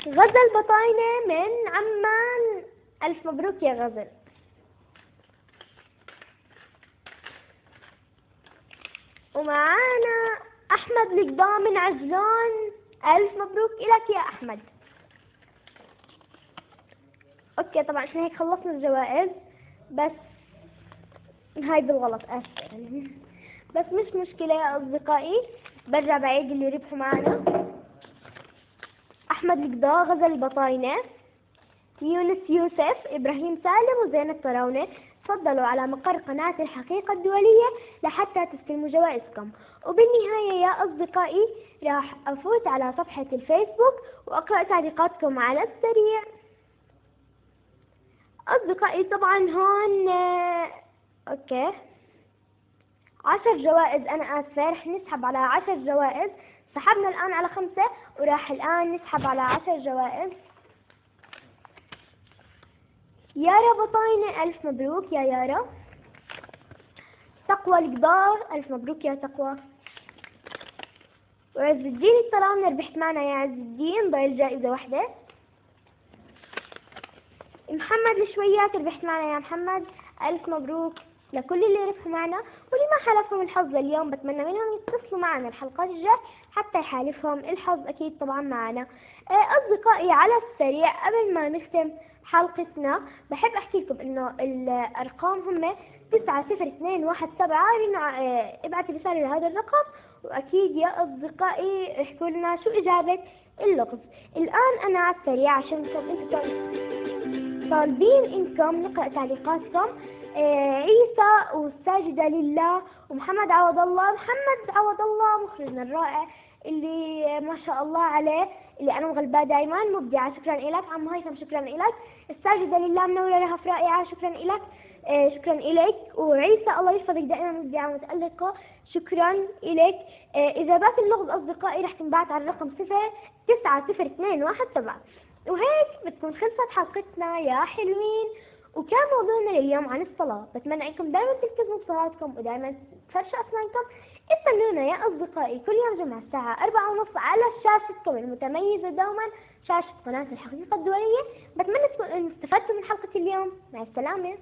غزل بطاينة من عمان، ألف مبروك يا غزل. ومعانا أحمد القضاء من عجلان، ألف مبروك إلك يا أحمد. أوكي طبعا احنا هيك خلصنا الجوائز، بس هاي بالغلط آسفة بس مش مشكلة يا أصدقائي، برجع بعيد اللي ربحوا معنا: أحمد القضاء، غزل البطاينة، يونس يوسف، إبراهيم سالم، وزينة طراونة. تفضلوا على مقر قناة الحقيقة الدولية لحتى تستلموا جوائزكم. وبالنهاية يا أصدقائي راح أفوت على صفحة الفيسبوك وأقرأ تعليقاتكم على السريع. أصدقائي طبعا هون أوكي 10 جوائز، أنا آسفة رح نسحب على 10 جوائز. سحبنا الآن على 5 وراح الآن نسحب على 10 جوائز. يارا بطاينة، ألف مبروك يا يارا. تقوى القضاء، ألف مبروك يا تقوى. وعز الدين الطراونة، ربحت معنا يا عز الدين، ضايل جائزة واحدة. محمد الشويات، ربحت معنا يا محمد، ألف مبروك لكل اللي ربحوا معنا واللي ما حالفهم الحظ اليوم بتمنى منهم يتصلوا معنا الحلقات الجاية حتى يحالفهم الحظ أكيد طبعا معنا. أصدقائي على السريع قبل ما نختم حلقتنا بحب أحكي لكم إنه الأرقام هم 90217. ابعتوا رسالة لهذا الرقم وأكيد يا أصدقائي احكوا لنا شو إجابة اللغز. الآن أنا على السريع عشان انتم طالبين إنكم نقرأ تعليقاتكم. عيسى والساجدة لله ومحمد عوض الله. محمد عوض الله مخرجنا الرائع اللي ما شاء الله عليه اللي أنا مغلباه دائما مبدعة. شكرا إلك عم هيثم. شكرا إلك. الساجدة لله منورة لهف رائعة. شكرا إلك. شكرا إليك. وعيسى الله يحفظك دائما مبدعة متألقة. شكرا إليك. إجابات اللغز أصدقائي رح تنبعت على الرقم 090217. وهيك بتكون خلصت حلقتنا يا حلوين وكان موضوعنا لليوم عن الصلاة. بتمنى انكم دائما تلتزموا بصلاتكم ودائما تفرشوا اسنانكم. استنونا يا اصدقائي كل يوم جمعة الساعة 4:30 على شاشتكم المتميزة دوما شاشة قناة الحقيقة الدولية. بتمنى تكونوا استفدتوا من حلقة اليوم. مع السلامة.